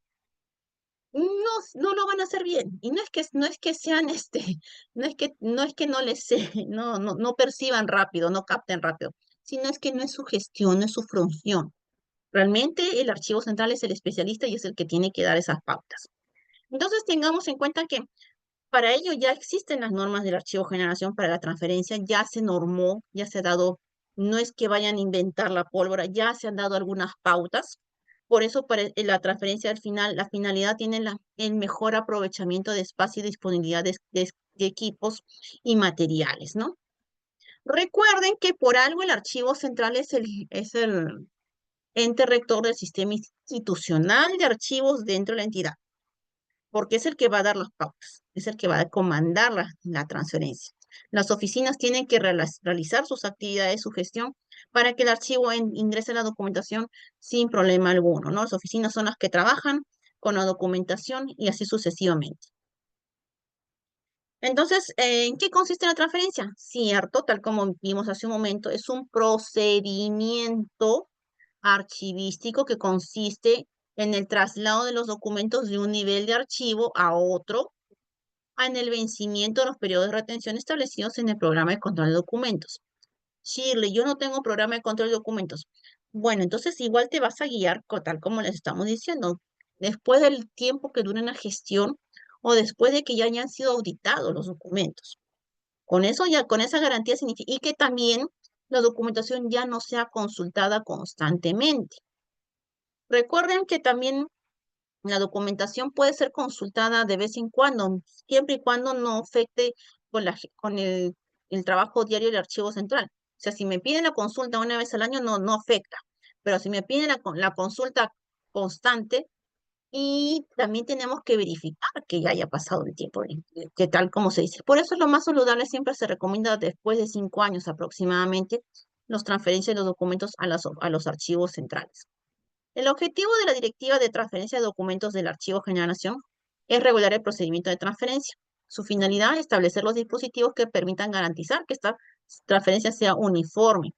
no lo van a hacer bien. Y no es que sean no es que no les no perciban rápido, no capten rápido, sino es que no es su gestión, no es su función. Realmente el archivo central es el especialista y es el que tiene que dar esas pautas. Entonces tengamos en cuenta que para ello ya existen las normas del archivo generación para la transferencia, ya se normó, ya se ha dado, no es que vayan a inventar la pólvora, ya se han dado algunas pautas. Por eso para la transferencia al final, la finalidad tiene el mejor aprovechamiento de espacio y disponibilidad de equipos y materiales, ¿no? Recuerden que por algo el archivo central es el ente rector del sistema institucional de archivos dentro de la entidad, porque es el que va a dar las pautas, es el que va a comandar la transferencia. Las oficinas tienen que realizar sus actividades, su gestión, para que el archivo ingrese a la documentación sin problema alguno, ¿no? Las oficinas son las que trabajan con la documentación y así sucesivamente. Entonces, ¿en qué consiste la transferencia? Cierto, tal como vimos hace un momento, es un procedimiento archivístico que consiste en el traslado de los documentos de un nivel de archivo a otro en el vencimiento de los periodos de retención establecidos en el programa de control de documentos. Shirley, yo no tengo programa de control de documentos. Bueno, entonces igual te vas a guiar, tal como les estamos diciendo, después del tiempo que dure la gestión o después de que ya hayan sido auditados los documentos. Con eso ya, con esa garantía significa, y que también la documentación ya no sea consultada constantemente. Recuerden que también la documentación puede ser consultada de vez en cuando, siempre y cuando no afecte con el trabajo diario del archivo central. O sea, si me piden la consulta una vez al año, no afecta. Pero si me piden la consulta constante, y también tenemos que verificar que ya haya pasado el tiempo, que tal como se dice. Por eso lo más saludable siempre se recomienda después de 5 años aproximadamente, los transferencias de los documentos a los archivos centrales. El objetivo de la Directiva de Transferencia de Documentos del Archivo Generación es regular el procedimiento de transferencia. Su finalidad es establecer los dispositivos que permitan garantizar que esta transferencia sea uniforme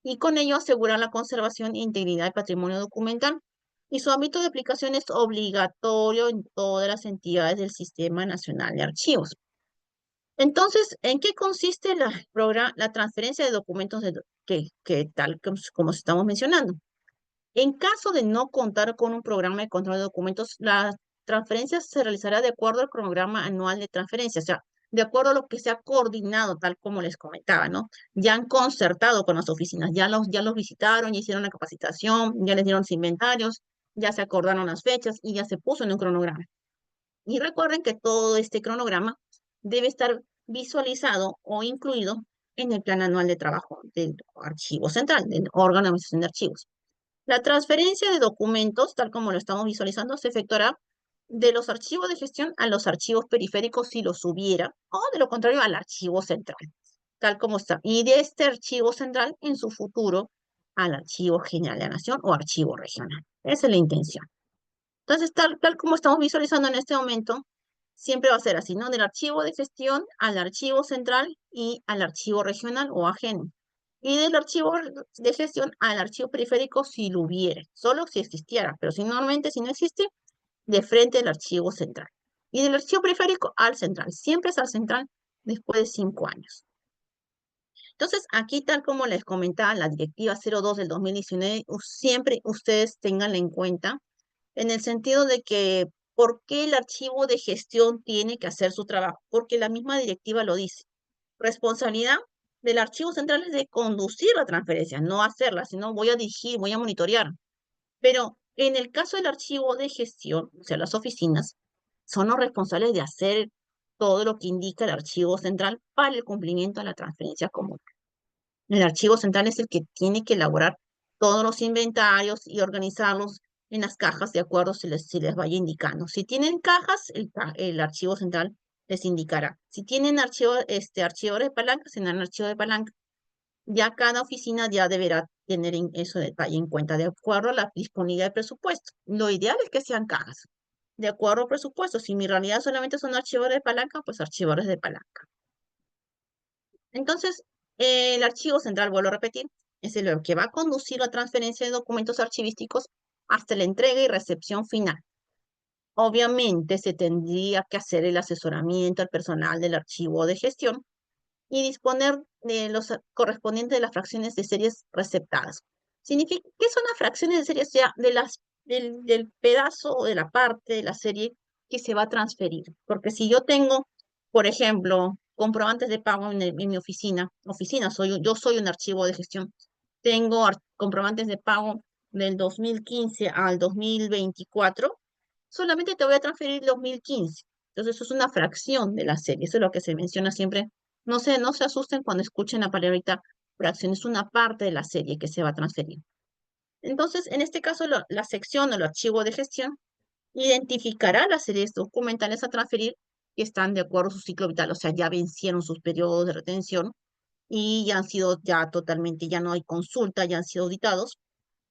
y con ello asegurar la conservación e integridad del patrimonio documental. Y su ámbito de aplicación es obligatorio en todas las entidades del Sistema Nacional de Archivos. Entonces, ¿en qué consiste la transferencia de documentos que tal como estamos mencionando? En caso de no contar con un programa de control de documentos, la transferencia se realizará de acuerdo al cronograma anual de transferencia, o sea, de acuerdo a lo que se ha coordinado, tal como les comentaba, ¿no? Ya han concertado con las oficinas, ya los visitaron, ya hicieron la capacitación, ya les dieron los inventarios, ya se acordaron las fechas y ya se puso en un cronograma. Y recuerden que todo este cronograma debe estar visualizado o incluido en el plan anual de trabajo del archivo central, del órgano de administración de archivos. La transferencia de documentos, tal como lo estamos visualizando, se efectuará de los archivos de gestión a los archivos periféricos si los hubiera, o de lo contrario al archivo central, tal como está. Y de este archivo central, en su futuro, al archivo general de la nación o archivo regional. Esa es la intención. Entonces, tal como estamos visualizando en este momento, siempre va a ser así, ¿no? Del archivo de gestión al archivo central y al archivo regional o ajeno. y del archivo de gestión al archivo periférico si lo hubiera, solo si existiera, pero si normalmente si no existe, de frente al archivo central. Y del archivo periférico al central, siempre es al central después de 5 años. Entonces, aquí tal como les comentaba, la directiva 02 del 2019, siempre ustedes tenganla en cuenta, en el sentido de que, ¿por qué el archivo de gestión tiene que hacer su trabajo? Porque la misma directiva lo dice. Responsabilidad del archivo central es de conducir la transferencia, no hacerla, sino voy a dirigir, voy a monitorear. Pero en el caso del archivo de gestión, o sea, las oficinas, son los responsables de hacer todo lo que indica el archivo central para el cumplimiento de la transferencia común. El archivo central es el que tiene que elaborar todos los inventarios y organizarlos en las cajas de acuerdo si les vaya indicando. Si tienen cajas, el archivo central les indicará. Si tienen archivadores de palancas, tendrán un archivo de palanca. Ya cada oficina ya deberá tener eso detalle en cuenta de acuerdo a la disponibilidad de presupuesto. Lo ideal es que sean cajas. De acuerdo al presupuesto, si mi realidad solamente son archivadores de palanca, pues archivadores de palanca. Entonces, el archivo central, vuelvo a repetir, es el que va a conducir la transferencia de documentos archivísticos hasta la entrega y recepción final. Obviamente, se tendría que hacer el asesoramiento al personal del archivo de gestión y disponer de los correspondientes de las fracciones de series receptadas. Significa, ¿qué son las fracciones de series? O sea, del pedazo o de la parte de la serie que se va a transferir. Porque si yo tengo, por ejemplo, comprobantes de pago en mi oficina, yo soy un archivo de gestión, tengo comprobantes de pago del 2015 al 2024, solamente te voy a transferir el 2015. Entonces, eso es una fracción de la serie, eso es lo que se menciona siempre. No se asusten cuando escuchen la palabrita fracción, es una parte de la serie que se va a transferir. Entonces, en este caso, la sección o el archivo de gestión identificará las series documentales a transferir que están de acuerdo a su ciclo vital, o sea, ya vencieron sus periodos de retención y ya han sido ya totalmente, ya no hay consulta, ya han sido auditados.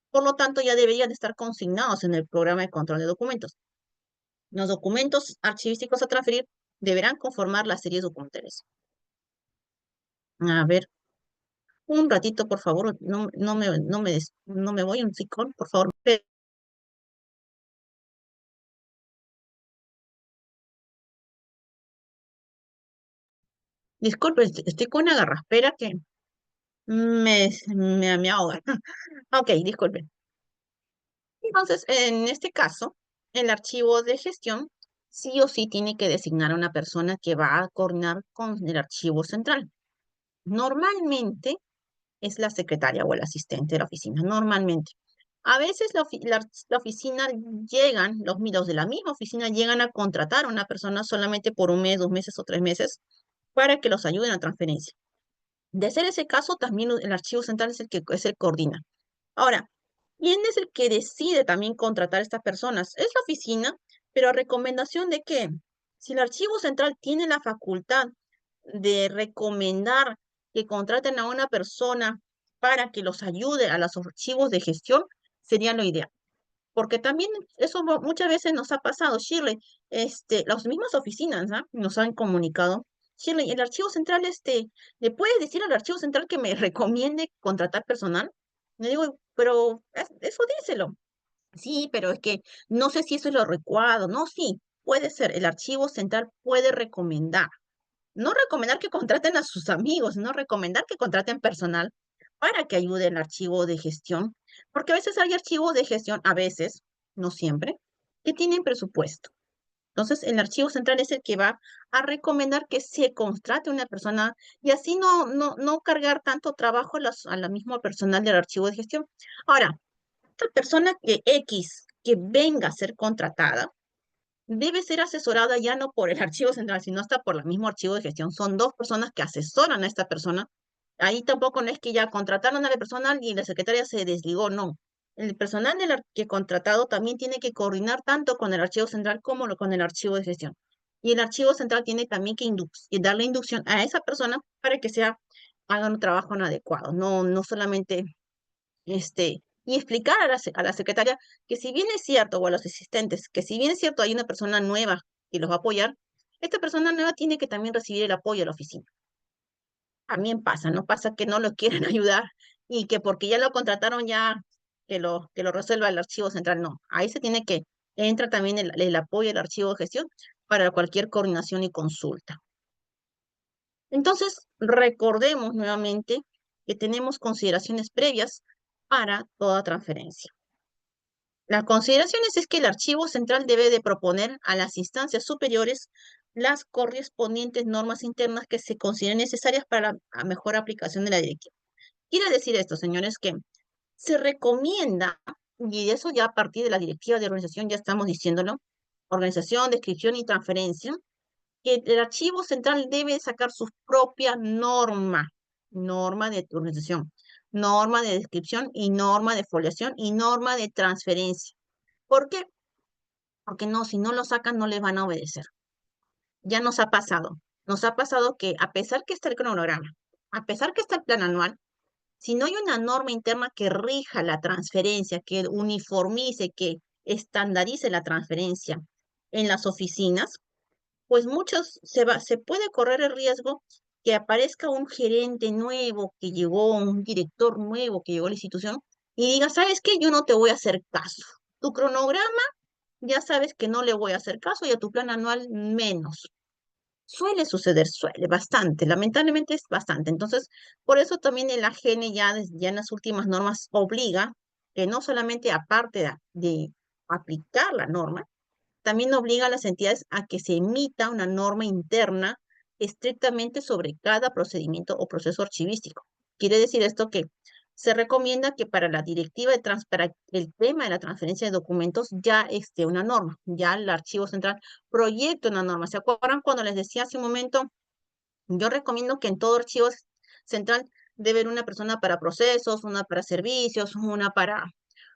Por lo tanto, ya deberían estar consignados en el programa de control de documentos. Los documentos archivísticos a transferir deberán conformar las series documentales. A ver, un ratito, por favor, no me voy un sicón, por favor. Disculpe, estoy con una garraspera que me ahoga. Ok, disculpe. Entonces, en este caso, el archivo de gestión sí o sí tiene que designar a una persona que va a coordinar con el archivo central. Normalmente es la secretaria o el asistente de la oficina, normalmente. A veces la oficina los de la misma oficina llegan a contratar a una persona solamente por un mes, 2 meses o 3 meses para que los ayuden a la transferencia. De ser ese caso, también el archivo central es el que coordina. Ahora, ¿quién es el que decide también contratar a estas personas? Es la oficina, pero a recomendación de qué. Si el archivo central tiene la facultad de recomendar que contraten a una persona para que los ayude a los archivos de gestión, sería lo ideal. Porque también eso muchas veces nos ha pasado, Shirley, las mismas oficinas, ¿ah? Nos han comunicado. Shirley, el archivo central, ¿le puedes decir al archivo central que me recomiende contratar personal? Le digo, pero eso díselo. Sí, pero es que no sé si eso es lo adecuado. No, sí, puede ser. El archivo central puede recomendar. No recomendar que contraten a sus amigos, no recomendar que contraten personal para que ayude el archivo de gestión, porque a veces hay archivos de gestión, a veces, no siempre, que tienen presupuesto. Entonces, el archivo central es el que va a recomendar que se contrate una persona y así no cargar tanto trabajo a la misma personal del archivo de gestión. Ahora, esta persona que venga a ser contratada, debe ser asesorada ya no por el archivo central, sino hasta por el mismo archivo de gestión. Son dos personas que asesoran a esta persona. Ahí tampoco no es que ya contrataron a la persona y la secretaria se desligó, no. El personal que contratado también tiene que coordinar tanto con el archivo central como con el archivo de gestión. Y el archivo central tiene también que darle inducción a esa persona para que haga un trabajo adecuado, no solamente y explicar a la secretaria que si bien es cierto, o a los asistentes, que si bien es cierto hay una persona nueva que los va a apoyar, esta persona nueva tiene que también recibir el apoyo de la oficina. También pasa, ¿no? Pasa que no lo quieren ayudar y que porque ya lo contrataron ya que lo resuelva el archivo central, no. Ahí se tiene que, entra también el apoyo del archivo de gestión para cualquier coordinación y consulta. Entonces, recordemos nuevamente que tenemos consideraciones previas para toda transferencia. Las consideraciones es que el archivo central debe de proponer a las instancias superiores las correspondientes normas internas que se consideren necesarias para la mejor aplicación de la directiva. Quiere decir esto, señores, que se recomienda, y eso ya a partir de la directiva de organización ya estamos diciéndolo, organización, descripción y transferencia, que el archivo central debe sacar su propia norma de organización, norma de descripción y norma de foliación y norma de transferencia. ¿Por qué? Porque no, si no lo sacan no les van a obedecer. Ya nos ha pasado que a pesar que está el cronograma, a pesar que está el plan anual, si no hay una norma interna que rija la transferencia, que uniformice, que estandarice la transferencia en las oficinas, pues se puede correr el riesgo que aparezca un gerente nuevo que llegó, un director nuevo que llegó a la institución y diga, ¿sabes qué? Yo no te voy a hacer caso. Tu cronograma, ya sabes que no le voy a hacer caso y a tu plan anual menos. Suele suceder, suele, bastante, lamentablemente es bastante. Entonces, por eso también el AGN ya en las últimas normas obliga que no solamente aparte de aplicar la norma, también obliga a las entidades a que se emita una norma interna estrictamente sobre cada procedimiento o proceso archivístico. Quiere decir esto que se recomienda que para la directiva para el tema de la transferencia de documentos ya esté una norma, ya el archivo central proyecte una norma. ¿Se acuerdan cuando les decía hace un momento? Yo recomiendo que en todo archivo central debe haber una persona para procesos, una para servicios, una para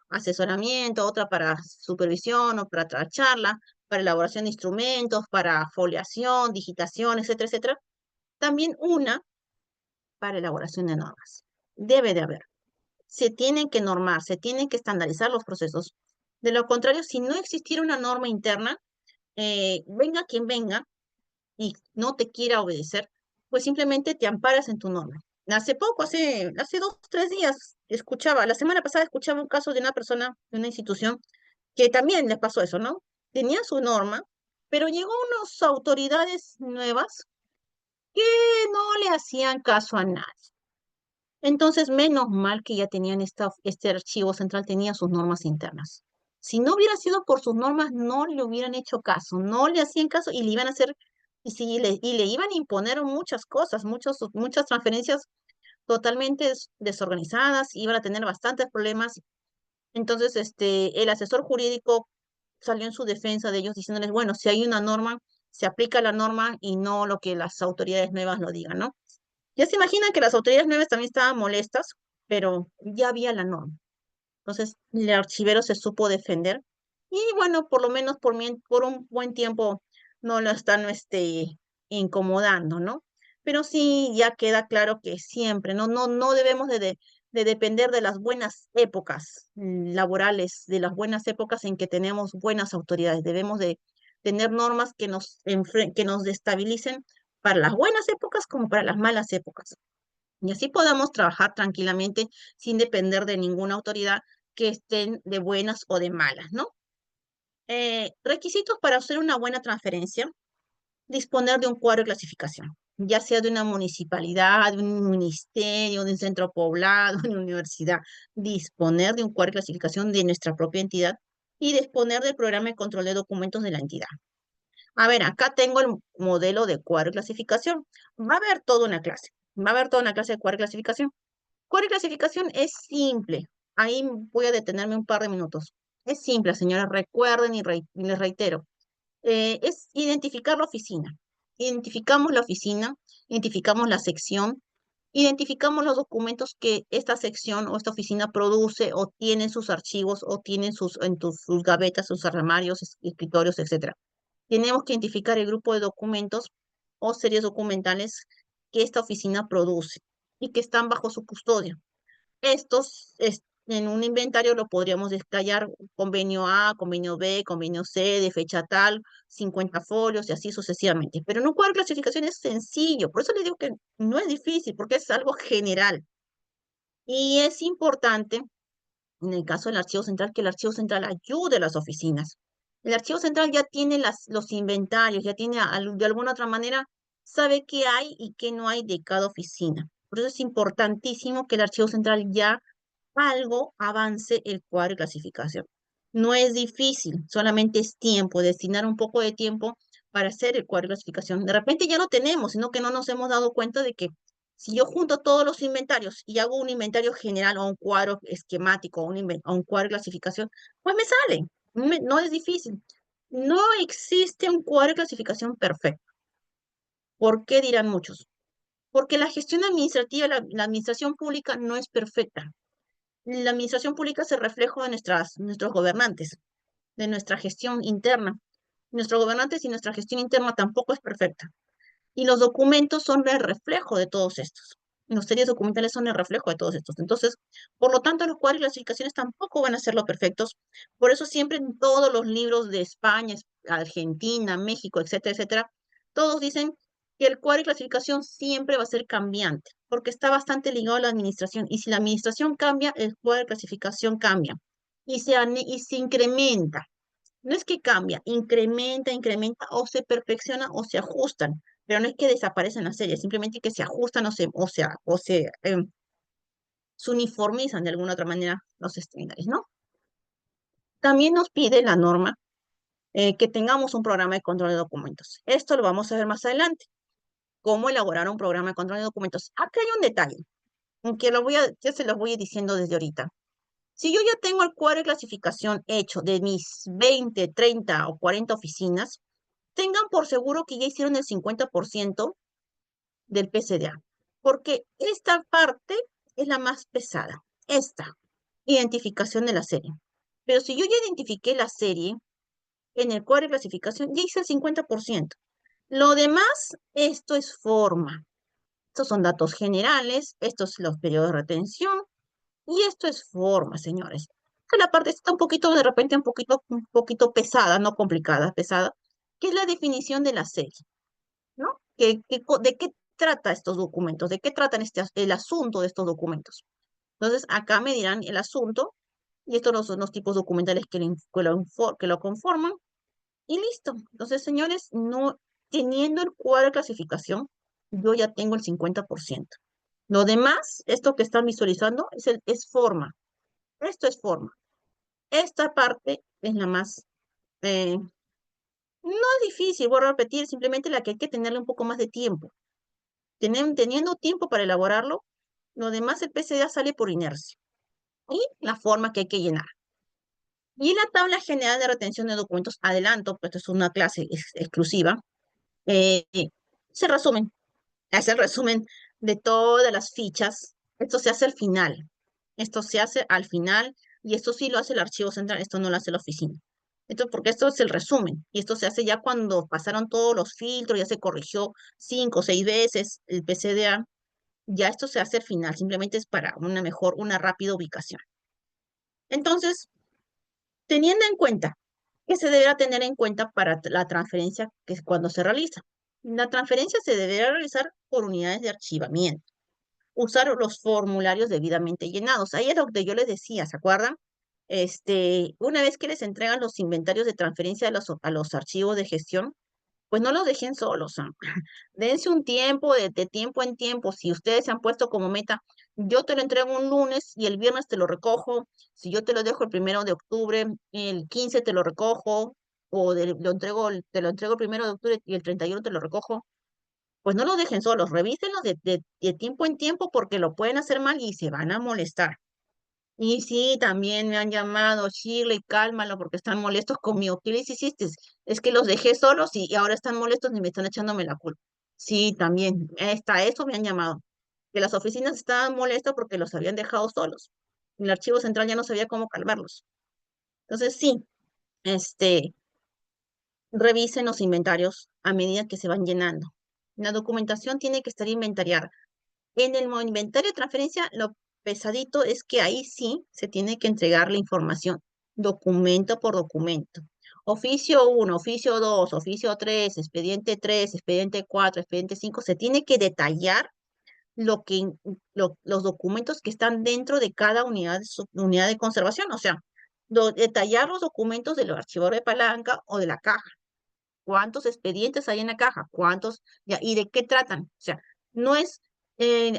asesoramiento, otra para supervisión, otra para charla, para elaboración de instrumentos, para foliación, digitación, etcétera, etcétera. También una para elaboración de normas. Debe de haber. Se tienen que normar, se tienen que estandarizar los procesos. De lo contrario, si no existiera una norma interna, venga quien venga y no te quiera obedecer, pues simplemente te amparas en tu norma. Hace 2, 3 días, la semana pasada escuchaba un caso de una persona de una institución que también les pasó eso, ¿no? Tenía su norma, pero llegó unas autoridades nuevas que no le hacían caso a nadie. Entonces, menos mal que ya tenían este archivo central, tenía sus normas internas. Si no hubiera sido por sus normas, no le hubieran hecho caso, no le hacían caso y le iban a hacer, y le iban a imponer muchas cosas, muchas transferencias totalmente desorganizadas, iban a tener bastantes problemas. Entonces, el asesor jurídico salió en su defensa de ellos diciéndoles, bueno, si hay una norma, se aplica la norma y no lo que las autoridades nuevas lo digan, ¿no? Ya se imaginan que las autoridades nuevas también estaban molestas, pero ya había la norma. Entonces, el archivero se supo defender y bueno, por lo menos por un buen tiempo no lo están incomodando, ¿no? Pero sí ya queda claro que siempre, no debemos de depender de las buenas épocas laborales, de las buenas épocas en que tenemos buenas autoridades. Debemos de tener normas que nos destabilicen para las buenas épocas como para las malas épocas. Y así podamos trabajar tranquilamente sin depender de ninguna autoridad que estén de buenas o de malas, ¿no? Requisitos para hacer una buena transferencia: disponer de un cuadro de clasificación, ya sea de una municipalidad, de un ministerio, de un centro poblado, de una universidad, disponer de un cuadro de clasificación de nuestra propia entidad y disponer del programa de control de documentos de la entidad. A ver, acá tengo el modelo de cuadro de clasificación. Va a haber toda una clase. Va a haber toda una clase de cuadro de clasificación. Cuadro de clasificación es simple. Ahí voy a detenerme un par de minutos. Es simple, señores. Recuerden y les reitero. Es identificar la oficina. Identificamos la oficina, identificamos la sección, identificamos los documentos que esta sección o esta oficina produce o tiene en sus archivos o tiene sus gavetas, sus armarios, escritorios, etcétera. Tenemos que identificar el grupo de documentos o series documentales que esta oficina produce y que están bajo su custodia. Estos en un inventario lo podríamos detallar convenio A, convenio B, convenio C, de fecha tal, 50 folios y así sucesivamente. Pero en un cuadro de clasificación es sencillo, por eso le digo que no es difícil, porque es algo general. Y es importante, en el caso del archivo central, que el archivo central ayude a las oficinas. El archivo central ya tiene los inventarios, ya tiene de alguna otra manera, sabe qué hay y qué no hay de cada oficina. Por eso es importantísimo que el archivo central ya algo avance el cuadro de clasificación. No es difícil, solamente es tiempo, destinar un poco de tiempo para hacer el cuadro de clasificación. De repente ya lo tenemos, sino que no nos hemos dado cuenta de que si yo junto todos los inventarios y hago un inventario general o un cuadro esquemático o un cuadro de clasificación, pues me sale. No es difícil. No existe un cuadro de clasificación perfecto. ¿Por qué dirán muchos? Porque la gestión administrativa, la administración pública no es perfecta. La administración pública es el reflejo de nuestros gobernantes, de nuestra gestión interna. Nuestros gobernantes y nuestra gestión interna tampoco es perfecta. Y los documentos son el reflejo de todos estos. Los series documentales son el reflejo de todos estos. Entonces, por lo tanto, los cuadros y las clasificaciones tampoco van a ser los perfectos. Por eso siempre en todos los libros de España, Argentina, México, etcétera, etcétera, todos dicen que el cuadro y clasificación siempre va a ser cambiante, porque está bastante ligado a la administración. Y si la administración cambia, el cuadro de clasificación cambia. Y se incrementa. No es que cambia, incrementa o se perfecciona o se ajustan, pero no es que desaparecen las series, simplemente que se ajustan se uniformizan de alguna otra manera los estándares, ¿no? También nos pide la norma que tengamos un programa de control de documentos. Esto lo vamos a ver más adelante, cómo elaborar un programa de control de documentos. Acá hay un detalle, aunque ya se los voy diciendo desde ahorita. Si yo ya tengo el cuadro de clasificación hecho de mis 20, 30 o 40 oficinas, tengan por seguro que ya hicieron el 50% del PCDA, porque esta parte es la más pesada, esta identificación de la serie. Pero si yo ya identifiqué la serie en el cuadro de clasificación, ya hice el 50%. Lo demás, esto es forma. Estos son datos generales, estos son los periodos de retención, y esto es forma, señores. Que la parte está un poquito, de repente, un poquito pesada, no complicada, pesada, que es la definición de la serie. ¿No? ¿De qué trata estos documentos? ¿De qué tratan el asunto de estos documentos? Entonces, acá me dirán el asunto, y estos no son los tipos documentales que lo conforman, y listo. Entonces, señores, no teniendo el cuadro de clasificación, yo ya tengo el 50%. Lo demás, esto que están visualizando, es forma. Esto es forma. Esta parte es la más, no es difícil, voy a repetir, simplemente la que hay que tenerle un poco más de tiempo. Teniendo tiempo para elaborarlo, lo demás el PCA sale por inercia. Y la forma que hay que llenar. Y la tabla general de retención de documentos, adelanto, pues esto es una clase exclusiva, eh, se resumen, es el resumen de todas las fichas. Esto se hace al final. Esto se hace al final y esto sí lo hace el archivo central, esto no lo hace la oficina. Esto porque esto es el resumen y esto se hace ya cuando pasaron todos los filtros, ya se corrigió 5 o 6 veces el PCDA. Ya esto se hace al final, simplemente es para una rápida ubicación. Entonces, teniendo en cuenta que se deberá tener en cuenta para la transferencia que es cuando se realiza. La transferencia se deberá realizar por unidades de archivamiento. Usar los formularios debidamente llenados. Ahí es lo que yo les decía, ¿se acuerdan? Una vez que les entregan los inventarios de transferencia a los archivos de gestión, pues no los dejen solos. Dense un tiempo, de tiempo en tiempo. Si ustedes se han puesto como meta, yo te lo entrego un lunes y el viernes te lo recojo. Si yo te lo dejo el 1 de octubre, el 15 te lo recojo, o te lo entrego el 1 de octubre y el 31 te lo recojo, pues no los dejen solos. Revísenlos de tiempo en tiempo porque lo pueden hacer mal y se van a molestar. Y sí, también me han llamado, Shirley, cálmalo porque están molestos conmigo. ¿Qué les hiciste? Es que los dejé solos y ahora están molestos y me están echándome la culpa. Sí, también, hasta eso me han llamado. Que las oficinas estaban molestas porque los habían dejado solos. El archivo central ya no sabía cómo calmarlos. Entonces, sí, este, revisen los inventarios a medida que se van llenando. La documentación tiene que estar inventariada. En el inventario de transferencia, pesadito es que ahí sí se tiene que entregar la información documento por documento. Oficio 1, oficio 2, oficio 3, expediente 4, expediente 5, se tiene que detallar los documentos que están dentro de cada unidad, unidad de conservación, o sea, detallar los documentos del archivador de palanca o de la caja. ¿Cuántos expedientes hay en la caja? ¿Cuántos? Ya, ¿y de qué tratan? O sea, no es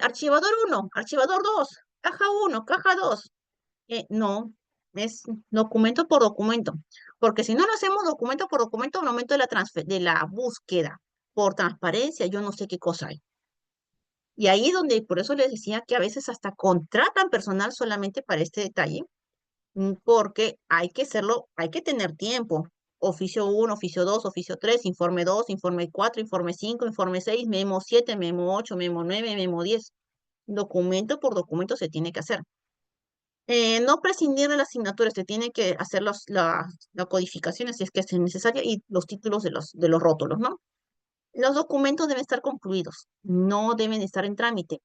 archivador 1, archivador 2, caja 1, caja 2. No, es documento por documento. Porque si no lo hacemos documento por documento, al momento de de la búsqueda por transparencia, yo no sé qué cosa hay. Y ahí donde, por eso les decía que a veces hasta contratan personal solamente para este detalle, porque hay que hacerlo, hay que tener tiempo. Oficio 1, oficio 2, oficio 3, informe 2, informe 4, informe 5, informe 6, memo 7, memo 8, memo 9, memo 10. Documento por documento se tiene que hacer. No prescindir de las asignaturas, se tiene que hacer la codificación si es que es necesaria y los títulos de los rótulos, ¿no? Los documentos deben estar concluidos, no deben estar en trámite,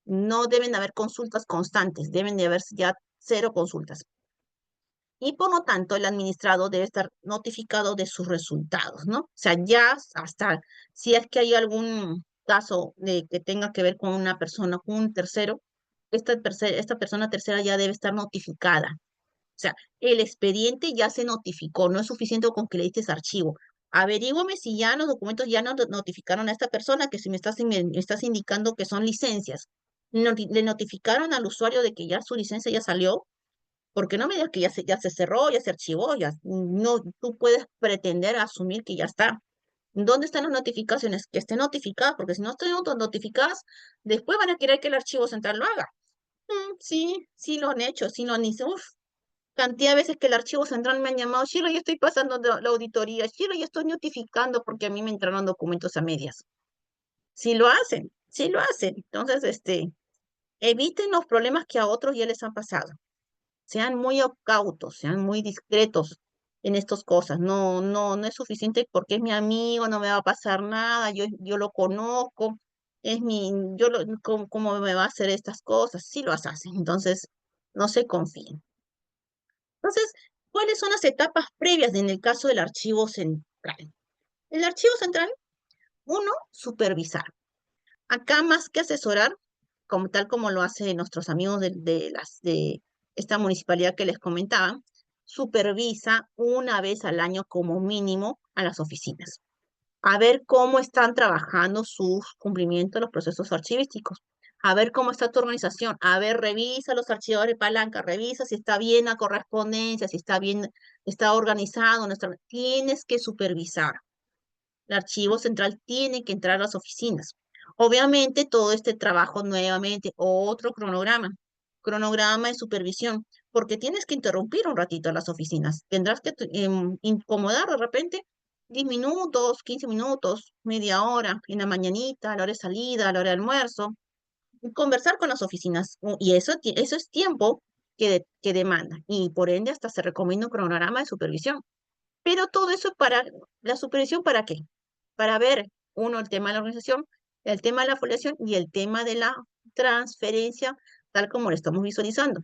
no deben haber consultas constantes, deben de haber ya cero consultas. Y por lo tanto, el administrado debe estar notificado de sus resultados, ¿no? O sea, ya hasta si es que hay algún caso de que tenga que ver con una persona, con un tercero, esta persona tercera ya debe estar notificada. O sea, el expediente ya se notificó, no es suficiente con que le diste archivo. Averígüame si ya los documentos ya no notificaron a esta persona, que si me estás indicando que son licencias. Le notificaron al usuario de que ya su licencia ya salió, porque no me digas que ya se cerró, ya se archivó, ya no, tú puedes pretender asumir que ya está. ¿Dónde están las notificaciones? Que estén notificadas, porque si no están notificadas, después van a querer que el archivo central lo haga. Sí, sí lo han hecho, sí lo han hecho. Uf, cantidad de veces que el archivo central me han llamado, Shiro, ya estoy pasando la auditoría, Shiro, ya estoy notificando porque a mí me entraron documentos a medias. Sí lo hacen, sí lo hacen. Entonces, eviten los problemas que a otros ya les han pasado. Sean muy cautos, sean muy discretos en estas cosas. No, no, no es suficiente porque es mi amigo, no me va a pasar nada, yo lo conozco, es ¿cómo me va a hacer estas cosas? Sí lo hacen. Entonces, no se confíen. Entonces, ¿cuáles son las etapas previas en el caso del archivo central? El archivo central, uno, supervisar. Acá más que asesorar, como tal como lo hacen nuestros amigos de esta municipalidad que les comentaba, supervisa una vez al año como mínimo a las oficinas, a ver cómo están trabajando sus cumplimientos de los procesos archivísticos, a ver cómo está tu organización, a ver, revisa los archivadores de palanca, revisa si está bien la correspondencia, si está bien, está organizado, tienes que supervisar. El archivo central tiene que entrar a las oficinas. Obviamente, todo este trabajo nuevamente, otro cronograma de supervisión, porque tienes que interrumpir un ratito a las oficinas. Tendrás que incomodar de repente 10 minutos, 15 minutos, media hora, en la mañanita, a la hora de salida, a la hora de almuerzo, y conversar con las oficinas. Y eso es tiempo que demanda. Y por ende, hasta se recomienda un cronograma de supervisión. Pero todo eso es para la supervisión, ¿para qué? Para ver, uno, el tema de la organización, el tema de la afiliación y el tema de la transferencia, tal como lo estamos visualizando.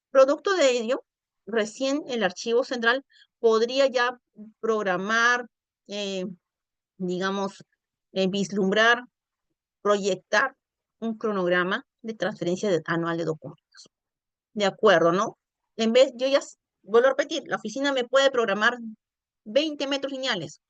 Producto de ello, recién el archivo central podría ya programar, eh, digamos, vislumbrar, proyectar un cronograma de transferencia anual de documentos. De acuerdo, ¿no? En vez, vuelvo a repetir, la oficina me puede programar 20 metros lineales,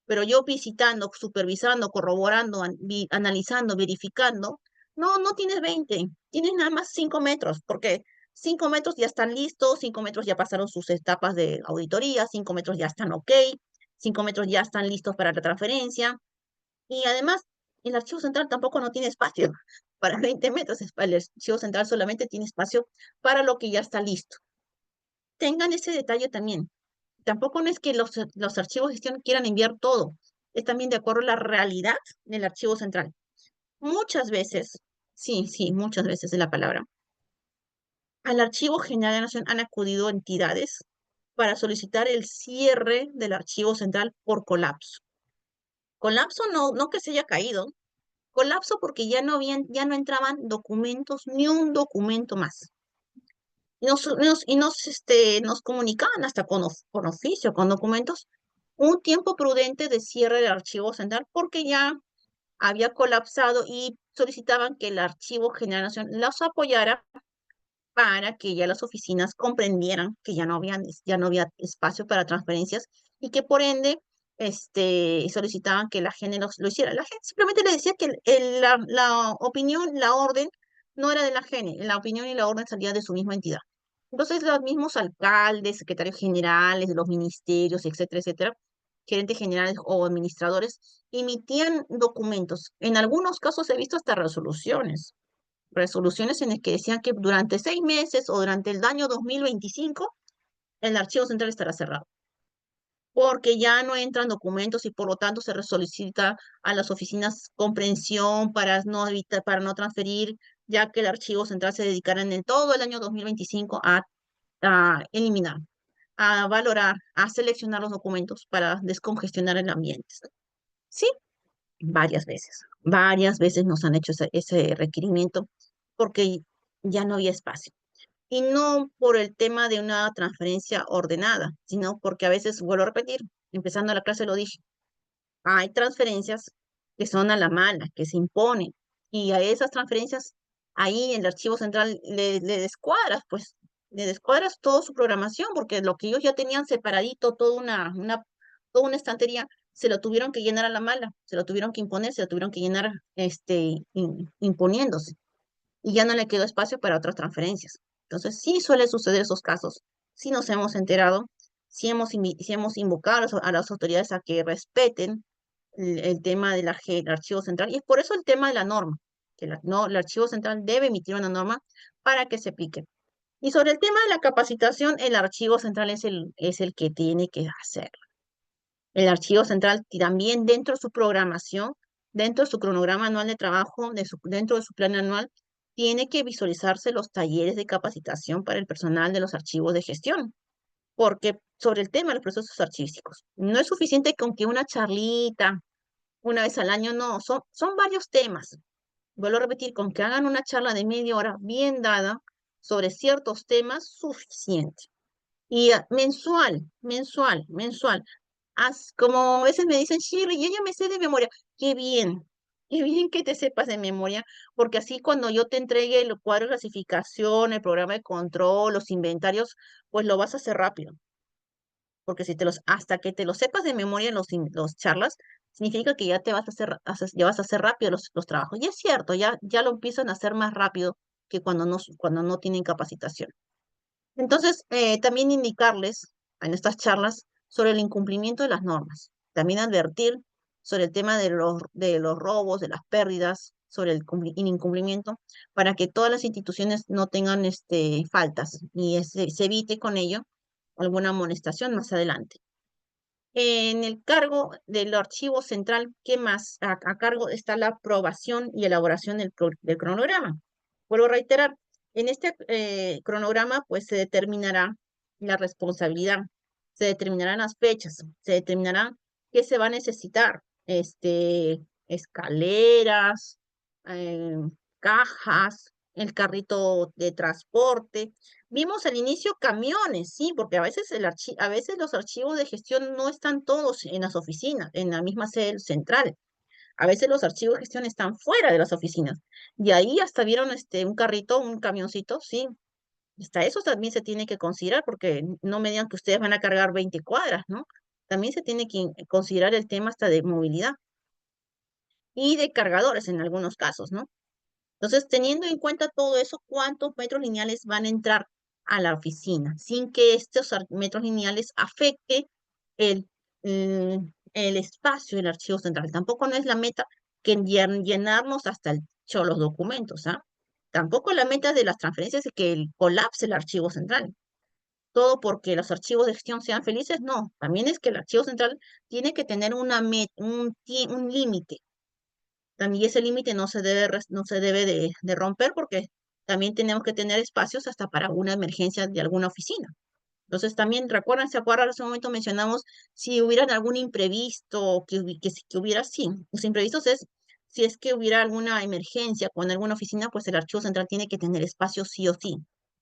pero yo visitando, supervisando, corroborando, analizando, verificando, no, no tienes 20, tienes nada más 5 metros, porque 5 metros ya están listos, 5 metros ya pasaron sus etapas de auditoría, 5 metros ya están ok, 5 metros ya están listos para la transferencia, y además el archivo central tampoco no tiene espacio para 20 metros, el archivo central solamente tiene espacio para lo que ya está listo. Tengan ese detalle también. Tampoco no es que los archivos de gestión quieran enviar todo, es también de acuerdo a la realidad del archivo central. Muchas veces, sí, sí, muchas veces es la palabra, al Archivo General de la Nación han acudido entidades para solicitar el cierre del archivo central por colapso. Colapso no, no que se haya caído, Colapso porque ya no entraban documentos, ni un documento más. Nos comunicaban hasta con oficio, con documentos, un tiempo prudente de cierre del archivo central porque ya había colapsado y solicitaban que el Archivo General Nacional los apoyara para que ya las oficinas comprendieran que ya no había espacio para transferencias y que por ende solicitaban que la gente lo hiciera. La gente simplemente le decía que la opinión, la orden, no era de la gente, la opinión y la orden salía de su misma entidad. Entonces, los mismos alcaldes, secretarios generales de los ministerios, etcétera, etcétera, gerentes generales o administradores, emitían documentos. En algunos casos he visto hasta resoluciones en las que decían que durante 6 meses o durante el año 2025 el archivo central estará cerrado, porque ya no entran documentos y por lo tanto se solicita a las oficinas comprensión para no evitar, para no transferir, ya que el archivo central se dedicará en todo el año 2025 a eliminar, a valorar, a seleccionar los documentos para descongestionar el ambiente. Sí, varias veces nos han hecho ese requerimiento porque ya no había espacio. Y no por el tema de una transferencia ordenada, sino porque a veces, vuelvo a repetir, empezando la clase lo dije, hay transferencias que son a la mala, que se imponen, y a esas transferencias, ahí en el archivo central le descuadras, pues, le descuadras toda su programación, porque lo que ellos ya tenían separadito, toda una estantería, se lo tuvieron que llenar a la mala, se lo tuvieron que imponer, se lo tuvieron que llenar, imponiéndose y ya no le quedó espacio para otras transferencias. Entonces, sí suele suceder esos casos. Sí nos hemos enterado, sí hemos invocado a las autoridades a que respeten el tema del archivo central. Y es por eso el tema de la norma, que no, el archivo central debe emitir una norma para que se aplique. Y sobre el tema de la capacitación, el archivo central es el que tiene que hacer. El archivo central también dentro de su programación, dentro de su cronograma anual de trabajo, dentro de su plan anual, tiene que visualizarse los talleres de capacitación para el personal de los archivos de gestión, porque sobre el tema de los procesos archivísticos, no es suficiente con que una charlita una vez al año, no, son varios temas. Vuelvo a repetir, con que hagan una charla de media hora bien dada sobre ciertos temas, suficiente. Y mensual. Como a veces me dicen, Shirley, yo ya me sé de memoria. Qué bien que te sepas de memoria, porque así cuando yo te entregue el cuadro de clasificación, el programa de control, los inventarios, pues lo vas a hacer rápido. Porque hasta que te lo sepas de memoria en los charlas, significa que ya te vas a ya vas a hacer rápido los trabajos. Y es cierto, ya lo empiezan a hacer más rápido que cuando no tienen capacitación. Entonces, también indicarles en estas charlas sobre el incumplimiento de las normas. También advertir sobre el tema de los robos, de las pérdidas, sobre el incumplimiento, para que todas las instituciones no tengan faltas y se evite con ello alguna amonestación más adelante. En el cargo del archivo central, ¿qué más? A cargo está la aprobación y elaboración del cronograma. Vuelvo a reiterar, en este cronograma pues se determinará la responsabilidad, se determinarán las fechas, se determinará qué se va a necesitar, escaleras, eh, cajas, el carrito de transporte. Vimos al inicio camiones, sí, porque a veces, a veces los archivos de gestión no están todos en las oficinas, en la misma sede central. A veces los archivos de gestión están fuera de las oficinas. Y ahí hasta vieron un carrito, un camioncito, sí. Hasta eso también se tiene que considerar, porque no me digan que ustedes van a cargar 20 cuadras, ¿no? También se tiene que considerar el tema hasta de movilidad y de cargadores en algunos casos, ¿no? Entonces, teniendo en cuenta todo eso, ¿cuántos metros lineales van a entrar a la oficina sin que estos metros lineales afecte el, el espacio del archivo central? Tampoco no es la meta que llenarnos hasta el los documentos, ¿ah? Tampoco la meta de las transferencias es que colapse el archivo central. Todo porque los archivos de gestión sean felices, no. También es que el archivo central tiene que tener un límite también ese límite no se debe de romper porque también tenemos que tener espacios hasta para una emergencia de alguna oficina. Entonces también se acuerdan, en ese momento mencionamos si hubiera algún imprevisto, que hubiera, sí, los imprevistos es si es que hubiera alguna emergencia con alguna oficina, pues el archivo central tiene que tener espacio sí o sí.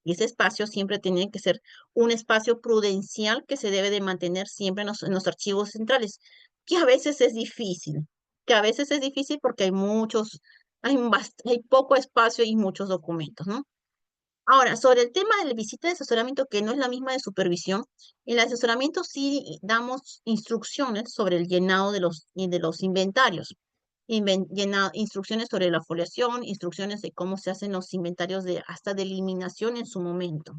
Y ese espacio siempre tiene que ser un espacio prudencial que se debe de mantener siempre en los archivos centrales, que a veces es difícil, que a veces es difícil porque hay muchos, hay poco espacio y muchos documentos, ¿no? Ahora, sobre el tema de la visita de asesoramiento, que no es la misma de supervisión, en el asesoramiento sí damos instrucciones sobre el llenado de los inventarios, instrucciones sobre la foliación, instrucciones de cómo se hacen los inventarios de hasta de eliminación en su momento.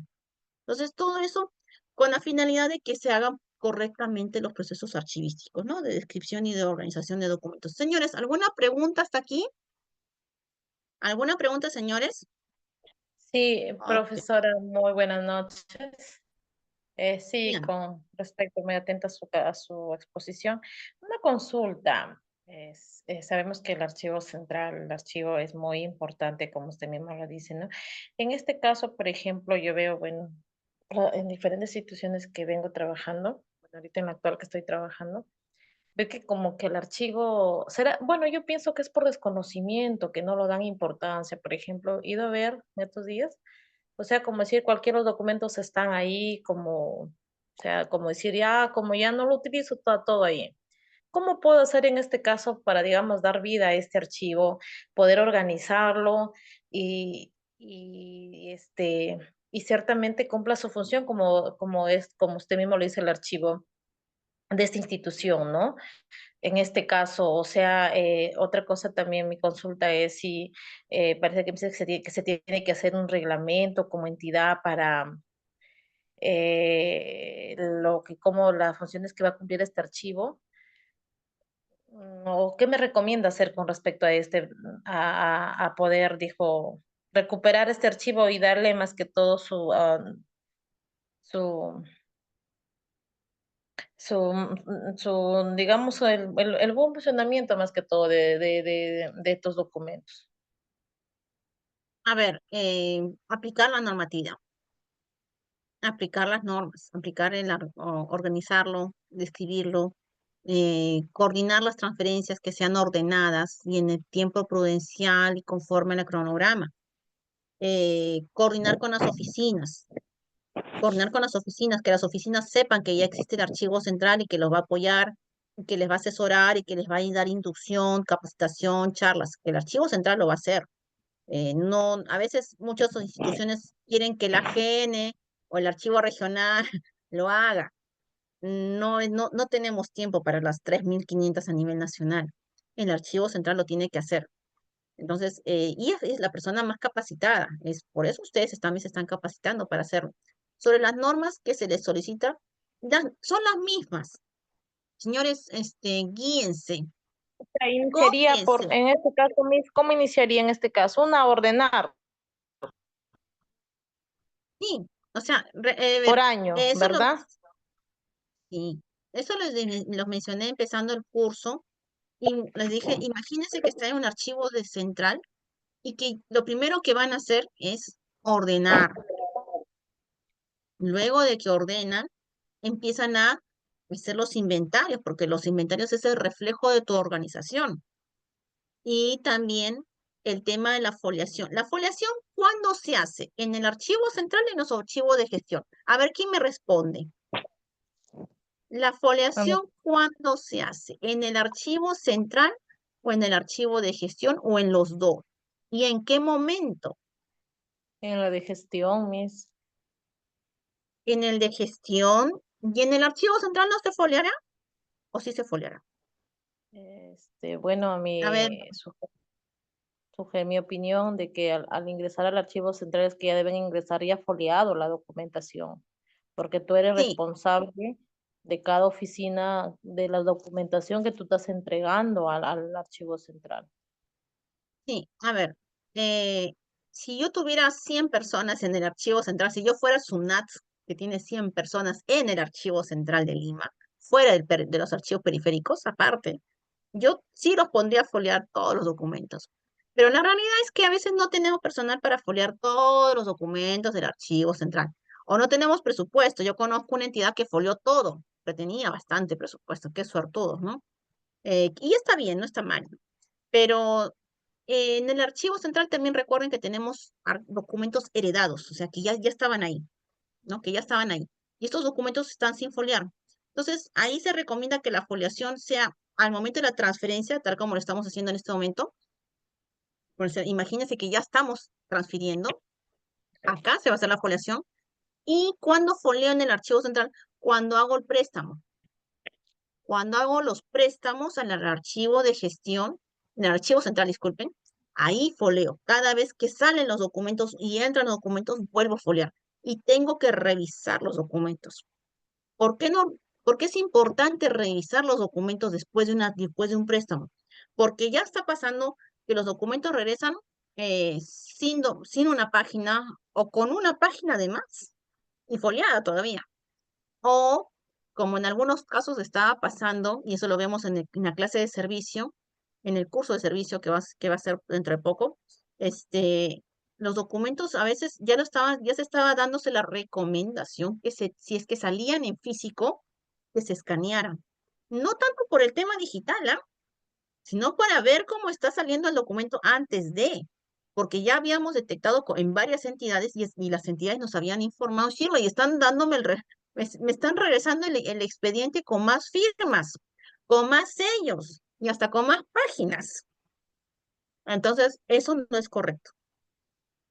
Entonces, todo eso con la finalidad de que se hagan correctamente los procesos archivísticos, ¿no? De descripción y de organización de documentos. Señores, ¿alguna pregunta hasta aquí? ¿Alguna pregunta, señores? Sí, Ok, profesora, muy buenas noches. Sí, bien. con respecto, muy atenta a su exposición. Una consulta. Sabemos que el archivo central, el archivo es muy importante, como usted mismo lo dice, ¿no? En este caso, por ejemplo, yo veo, bueno, en diferentes instituciones que vengo trabajando, bueno, ahorita en la actual que estoy trabajando, veo que como que el archivo será, bueno, yo pienso que es por desconocimiento, que no lo dan importancia. Por ejemplo, he ido a ver en estos días, o sea, como decir, cualquier los documentos están ahí, como, o sea, como decir, ya, como ya no lo utilizo, está todo ahí. ¿Cómo puedo hacer en este caso para, digamos, dar vida a este archivo, poder organizarlo y ciertamente cumpla su función como usted mismo lo dice el archivo de esta institución, ¿no? En este caso, o sea, otra cosa también mi consulta es si parece que que se tiene que hacer un reglamento como entidad para como las funciones que va a cumplir este archivo. ¿O qué me recomienda hacer con respecto a a poder, dijo, recuperar este archivo y darle más que todo su, digamos, el buen funcionamiento más que todo de estos documentos? A ver, aplicar la normatividad, aplicar las normas, organizarlo, describirlo, coordinar las transferencias que sean ordenadas y en el tiempo prudencial y conforme al cronograma. Coordinar con las oficinas, que las oficinas sepan que ya existe el archivo central y que los va a apoyar, y que les va a asesorar y que les va a dar inducción, capacitación, charlas, que el archivo central lo va a hacer. No, a veces muchas instituciones quieren que la GN o el archivo regional lo haga. No tenemos tiempo para las 3.500 a nivel nacional. El archivo central lo tiene que hacer. Entonces, y es la persona más capacitada. Es por eso ustedes también se están capacitando para hacerlo. Sobre las normas que se les solicita, son las mismas. Señores, guíense, Iniciaría cópiense. en este caso, ¿cómo iniciaría en este caso? Una ordenar Sí, o sea, a por ver, año, eso lo, ¿verdad? sí, eso los mencioné empezando el curso y les dije, imagínense que está en un archivo de central y que lo primero que van a hacer es ordenar. Luego de que ordenan, empiezan a hacer los inventarios, porque los inventarios es el reflejo de tu organización. Y también el tema de la foliación. ¿La foliación cuándo se hace? ¿En el archivo central y en los archivos de gestión? A ver quién me responde. ¿La foliación cuándo se hace? ¿En el archivo central o en el archivo de gestión o en los dos? ¿Y en qué momento? En la de gestión, mis. ¿En el de gestión? ¿Y en el archivo central no se foliará? ¿O sí se foliará? Bueno, A ver, mi opinión de que al ingresar al archivo central es que ya deben ingresar ya foliado la documentación, porque tú eres sí, responsable de cada oficina de la documentación que tú estás entregando al archivo central. sí. A ver, si yo tuviera 100 personas en el archivo central, si yo fuera SUNAT, que tiene 100 personas en el archivo central de Lima, fuera de los archivos periféricos, aparte, yo sí los pondría a foliar todos los documentos. Pero la realidad es que a veces no tenemos personal para foliar todos los documentos del archivo central. O no tenemos presupuesto. Yo conozco una entidad que folió todo, que tenía bastante presupuesto. Qué suertudos, ¿no? Y está bien, no está mal. Pero en el archivo central también recuerden que tenemos documentos heredados, o sea, que ya estaban ahí, ¿no? Que ya estaban ahí. Y estos documentos están sin foliar. Entonces, ahí se recomienda que la foliación sea al momento de la transferencia, tal como lo estamos haciendo en este momento. Pues, imagínense que ya estamos transfiriendo. Acá se va a hacer la foliación. ¿Y cuando foleo en el archivo central? Cuando hago el préstamo. Cuando hago los préstamos al archivo de gestión, en el archivo central, disculpen, ahí foleo. Cada vez que salen los documentos y entran los documentos, vuelvo a foliar. Y tengo que revisar los documentos. ¿Por qué no? Porque es importante revisar los documentos después de un préstamo. Porque ya está pasando que los documentos regresan sin una página o con una página de más y foliada todavía. O, como en algunos casos estaba pasando, y eso lo vemos en la clase de servicio, en el curso de servicio que va a ser dentro de poco, los documentos a veces ya se estaba dándose la recomendación si es que salían en físico, que se escanearan. No tanto por el tema digital, sino para ver cómo está saliendo el documento antes de, porque ya habíamos detectado en varias entidades y las entidades nos habían informado, Shirley, y están dándome me están regresando el expediente con más firmas, con más sellos y hasta con más páginas. Entonces, eso no es correcto.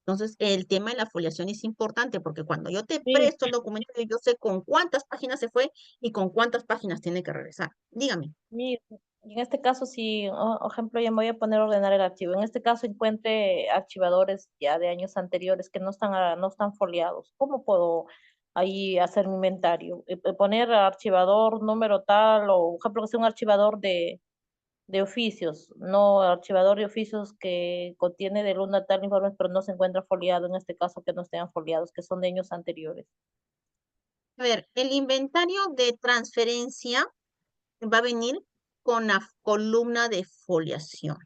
Entonces, el tema de la foliación es importante porque cuando yo te Sí, presto el documento, yo sé con cuántas páginas se fue y con cuántas páginas tiene que regresar. Dígame. mira, en este caso, si, ejemplo, ya me voy a poner a ordenar el archivo. En este caso, encuentre archivadores ya de años anteriores que no están foliados. ¿Cómo puedo ahí hacer mi inventario? Poner archivador número tal, o, por ejemplo, que sea un archivador de oficios, no archivador de oficios que contiene del 1 a tal informes, pero no se encuentra foliado, en este caso que no estén foliados, que son de años anteriores. A ver, el inventario de transferencia va a venir con la columna de foliación,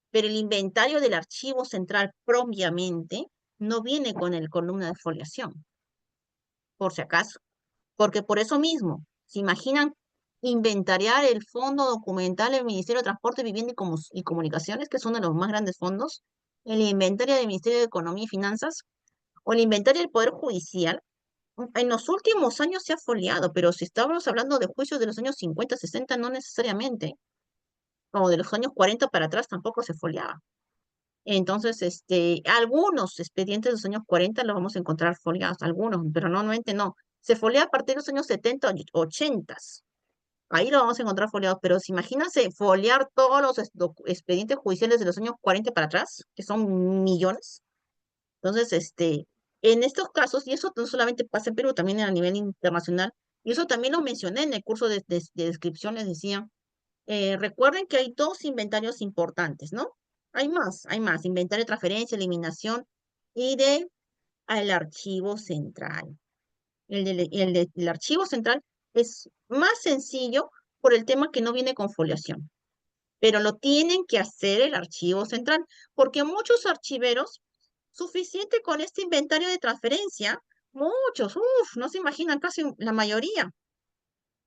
pero el inventario del archivo central propiamente no viene con el columna de foliación, por si acaso, porque por eso mismo, ¿se imaginan inventariar el fondo documental del Ministerio de Transporte, Vivienda y Comunicaciones, que es uno de los más grandes fondos, el inventario del Ministerio de Economía y Finanzas, o el inventario del Poder Judicial? En los últimos años se ha foliado, pero si estamos hablando de juicios de los años 50, 60, no necesariamente, o de los años 40 para atrás tampoco se foliaba. Entonces, algunos expedientes de los años 40 los vamos a encontrar foliados, algunos, pero normalmente no. Se folea a partir de los años 70, 80. Ahí lo vamos a encontrar foliados, pero si imagínense foliar todos los expedientes judiciales de los años 40 para atrás, que son millones. Entonces, en estos casos, y eso no solamente pasa en Perú, también a nivel internacional, y eso también lo mencioné en el curso de descripción, les decía, recuerden que hay dos inventarios importantes, ¿no? Hay más, inventario de transferencia, eliminación y de al archivo central. El archivo central es más sencillo por el tema que no viene con foliación, pero lo tienen que hacer el archivo central, porque muchos archiveros, suficiente con este inventario de transferencia, muchos, no se imaginan, casi la mayoría,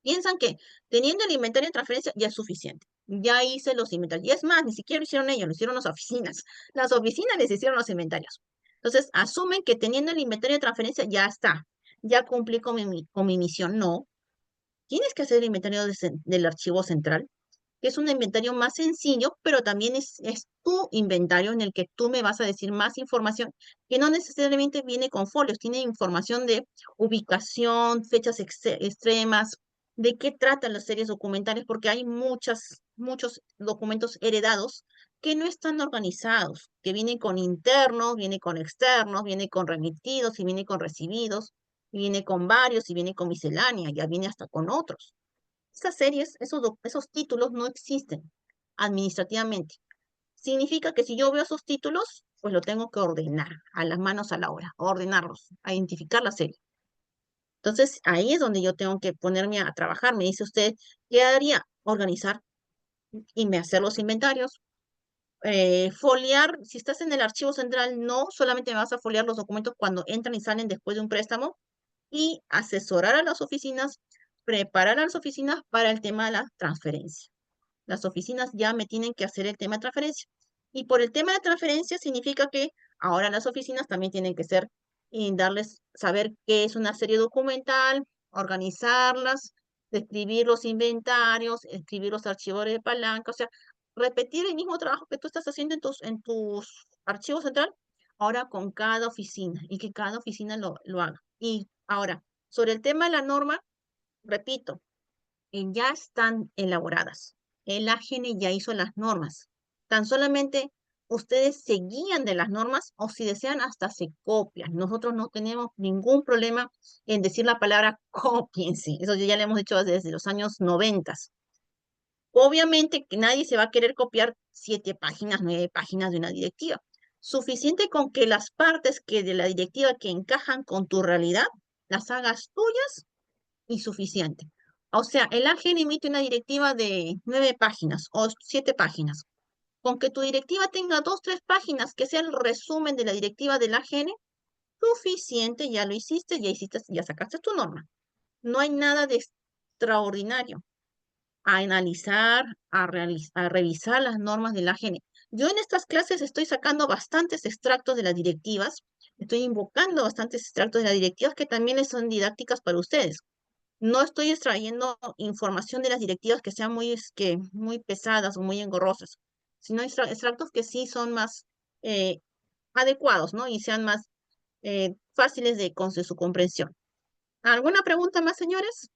piensan que teniendo el inventario de transferencia ya es suficiente. Ya hice los inventarios. Y es más, ni siquiera lo hicieron ellos, lo hicieron las oficinas. Las oficinas les hicieron los inventarios. Entonces, asumen que teniendo el inventario de transferencia ya está. Ya cumplí con mi misión. No. Tienes que hacer el inventario del archivo central, que es un inventario más sencillo, pero también es tu inventario en el que tú me vas a decir más información, que no necesariamente viene con folios, tiene información de ubicación, fechas extremas, de qué tratan las series documentales, porque hay muchos documentos heredados que no están organizados, que vienen con internos, vienen con externos, vienen con remitidos y vienen con recibidos, y viene con varios y viene con miscelánea, ya viene hasta con otros. Esas series, esos títulos no existen administrativamente. Significa que si yo veo esos títulos, pues lo tengo que ordenar a las manos a la obra, ordenarlos, a identificar la serie. Entonces, ahí es donde yo tengo que ponerme a trabajar. Me dice usted, ¿qué haría? Organizar y me hacer los inventarios. Foliar, si estás en el archivo central, no solamente me vas a foliar los documentos cuando entran y salen después de un préstamo, y asesorar a las oficinas, preparar a las oficinas para el tema de la transferencia. las oficinas ya me tienen que hacer el tema de transferencia. Y por el tema de transferencia significa que ahora las oficinas también tienen que ser y darles, saber qué es una serie documental, organizarlas, describir los inventarios, escribir los archivos de palanca, o sea, repetir el mismo trabajo que tú estás haciendo en tus archivos central, ahora con cada oficina y que cada oficina lo haga. Y ahora, sobre el tema de la norma, repito, ya están elaboradas. El AGN ya hizo las normas. Tan solamente ustedes se guían de las normas o si desean hasta se copian. Nosotros no tenemos ningún problema en decir la palabra cópiense. Eso ya le hemos dicho desde los años 90. Obviamente que nadie se va a querer copiar 7 páginas, 9 páginas de una directiva. Suficiente con que las partes que de la directiva que encajan con tu realidad las hagas tuyas y suficiente. O sea, el AGN emite una directiva de 9 páginas o 7 páginas. Con que tu directiva tenga 2, 3 páginas que sea el resumen de la directiva del AGN, suficiente, ya lo hiciste, ya sacaste tu norma. No hay nada de extraordinario a analizar, a revisar las normas del AGN. Yo en estas clases estoy sacando bastantes extractos de las directivas, estoy invocando bastantes extractos de las directivas que también son didácticas para ustedes. No estoy extrayendo información de las directivas que sean muy pesadas o muy engorrosas, sino extractos que sí son más adecuados, ¿no? Y sean más fáciles de su comprensión. ¿Alguna pregunta más, señores?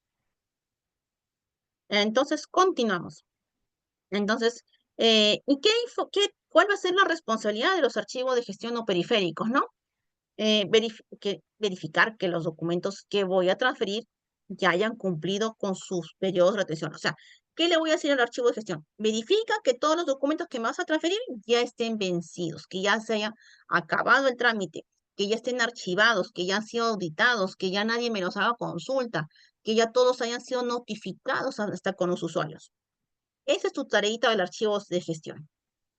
Entonces, continuamos. Entonces, ¿y cuál va a ser la responsabilidad de los archivos de gestión no periféricos, no? Verificar que los documentos que voy a transferir ya hayan cumplido con sus periodos de retención. O sea, ¿qué le voy a decir al archivo de gestión? Verifica que todos los documentos que me vas a transferir ya estén vencidos, que ya se haya acabado el trámite, que ya estén archivados, que ya han sido auditados, que ya nadie me los haga consulta, que ya todos hayan sido notificados hasta con los usuarios. Esa es tu tareita del archivo de gestión.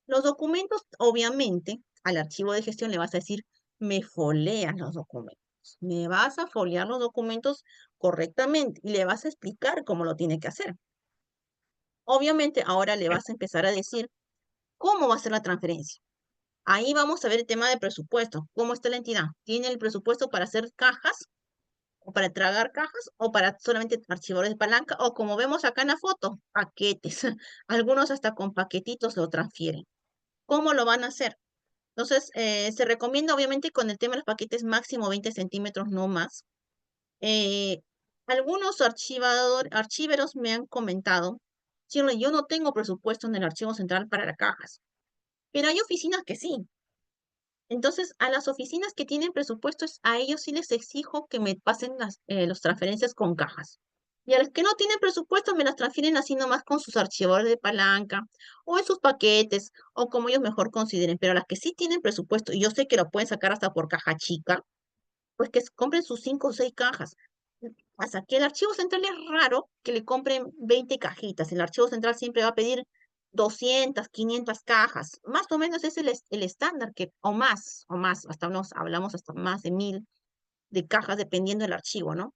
Los documentos, obviamente, al archivo de gestión le vas a decir, me foleas los documentos. Me vas a foliar los documentos correctamente y le vas a explicar cómo lo tiene que hacer. Obviamente, ahora le vas a empezar a decir cómo va a ser la transferencia. Ahí vamos a ver el tema de presupuesto. ¿Cómo está la entidad? ¿Tiene el presupuesto para hacer cajas o para tragar cajas o para solamente archivadores de palanca? O como vemos acá en la foto, paquetes. Algunos hasta con paquetitos lo transfieren. ¿Cómo lo van a hacer? Entonces, se recomienda obviamente con el tema de los paquetes máximo 20 centímetros, no más. Eh, algunos archiveros me han comentado, Shirley, yo no tengo presupuesto en el archivo central para las cajas, pero hay oficinas que sí. Entonces, a las oficinas que tienen presupuestos, a ellos sí les exijo que me pasen las transferencias con cajas. Y a las que no tienen presupuesto, me las transfieren así nomás con sus archivadores de palanca, o en sus paquetes, o como ellos mejor consideren. Pero a las que sí tienen presupuesto, y yo sé que lo pueden sacar hasta por caja chica, pues que compren sus 5 o 6 cajas. Hasta que el archivo central es raro que le compren 20 cajitas. El archivo central siempre va a pedir 200, 500 cajas. Más o menos es el estándar, o más, hablamos hasta más de 1000 de cajas dependiendo del archivo, ¿no?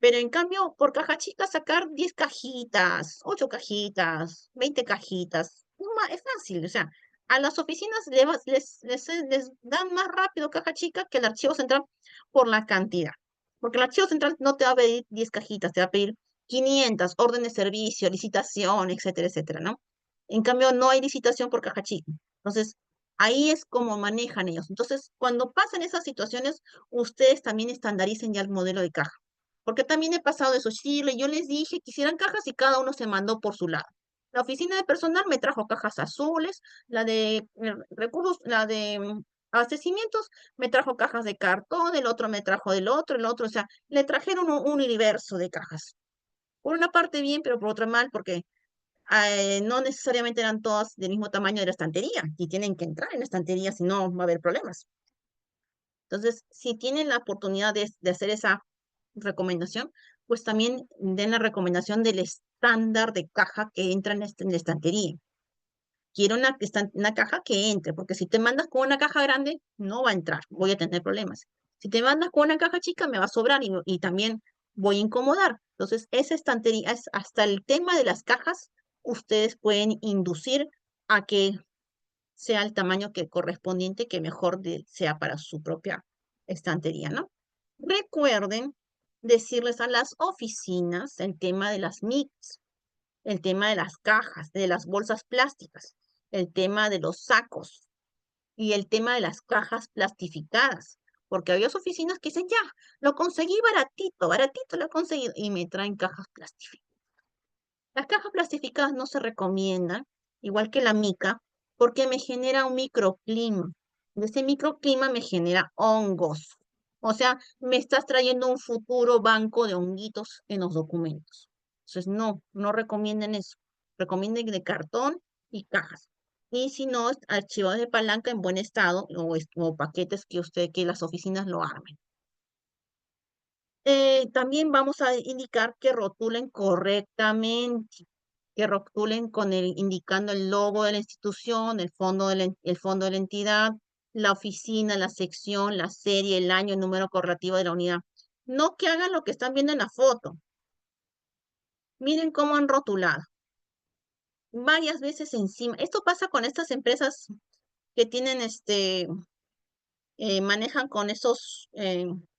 Pero en cambio, por caja chica sacar 10 cajitas, 8 cajitas, 20 cajitas, es fácil, o sea, a las oficinas les dan más rápido caja chica que el archivo central por la cantidad. Porque el archivo central no te va a pedir 10 cajitas, te va a pedir 500, orden de servicio, licitación, etcétera, etcétera, ¿no? En cambio, no hay licitación por caja chica. Entonces, ahí es como manejan ellos. Entonces, cuando pasan esas situaciones, ustedes también estandaricen ya el modelo de caja. Porque también he pasado eso, Chile, yo les dije que hicieran cajas y cada uno se mandó por su lado. La oficina de personal me trajo cajas azules, la de recursos, la de abastecimientos me trajo cajas de cartón, el otro me trajo del otro, el otro, o sea, le trajeron un universo de cajas. Por una parte bien, pero por otra mal, porque no necesariamente eran todas del mismo tamaño de la estantería y tienen que entrar en la estantería, si no va a haber problemas. Entonces, si tienen la oportunidad de hacer esa recomendación, pues también den la recomendación del estándar de caja que entra en la estantería. Quiero una caja que entre, porque si te mandas con una caja grande, no va a entrar, voy a tener problemas. Si te mandas con una caja chica, me va a sobrar y también voy a incomodar. Entonces, esa estantería, hasta el tema de las cajas, ustedes pueden inducir a que sea el tamaño que correspondiente, que mejor sea para su propia estantería, ¿no? Recuerden decirles a las oficinas el tema de las MICs, el tema de las cajas, de las bolsas plásticas, el tema de los sacos y el tema de las cajas plastificadas. Porque había oficinas que dicen, ya, lo conseguí baratito, baratito lo he conseguido, y me traen cajas plastificadas. Las cajas plastificadas no se recomiendan, igual que la mica, porque me genera un microclima. Y ese microclima me genera hongos. O sea, me estás trayendo un futuro banco de honguitos en los documentos. Entonces, no recomienden eso. Recomienden de cartón y cajas. Y si no, archivos de palanca en buen estado o paquetes que las oficinas lo armen. También vamos a indicar que rotulen correctamente, que rotulen indicando el logo de la institución, el fondo de la entidad, la oficina, la sección, la serie, el año, el número correlativo de la unidad. No que hagan lo que están viendo en la foto. Miren cómo han rotulado. Varias veces encima. Esto pasa con estas empresas que tienen manejan con esos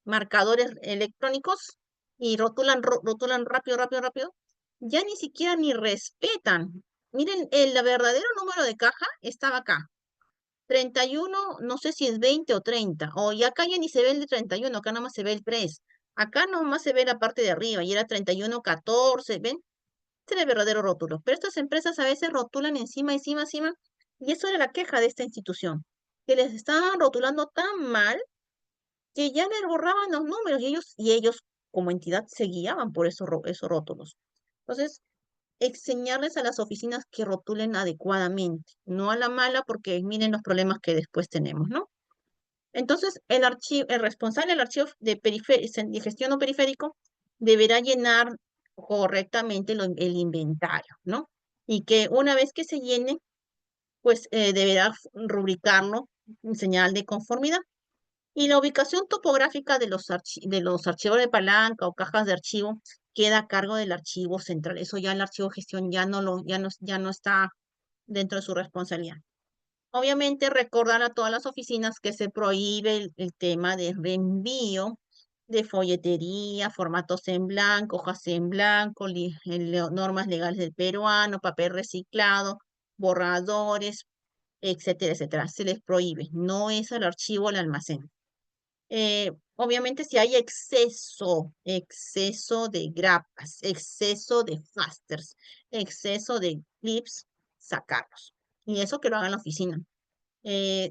marcadores electrónicos y rotulan rápido, rápido, rápido, ya ni siquiera ni respetan. Miren, el verdadero número de caja estaba acá. 31, no sé si es 20 o 30, o y acá ya ni se ve el de 31, acá nomás se ve el 3. Acá nomás se ve la parte de arriba y era 31, 14, ¿ven? Este era el verdadero rótulo. Pero estas empresas a veces rotulan encima, encima, encima, y eso era la queja de esta institución, que les estaban rotulando tan mal que ya les borraban los números y ellos como entidad se guiaban por esos rótulos. Entonces, enseñarles a las oficinas que rotulen adecuadamente, no a la mala, porque miren los problemas que después tenemos, ¿no? Entonces, el responsable del archivo de gestión no periférico deberá llenar correctamente el inventario, ¿no? Y que una vez que se llene, pues deberá rubricarlo en señal de conformidad. Y la ubicación topográfica de los archivos de palanca o cajas de archivo queda a cargo del archivo central. Eso ya el archivo de gestión ya no está dentro de su responsabilidad. Obviamente recordar a todas las oficinas que se prohíbe el tema de reenvío de folletería, formatos en blanco, hojas en blanco, normas legales del peruano, papel reciclado, borradores, etcétera, etcétera. Se les prohíbe. No es el archivo el almacén. Obviamente si hay exceso de grapas, exceso de fasters, exceso de clips, sacarlos. Y eso que lo haga en la oficina.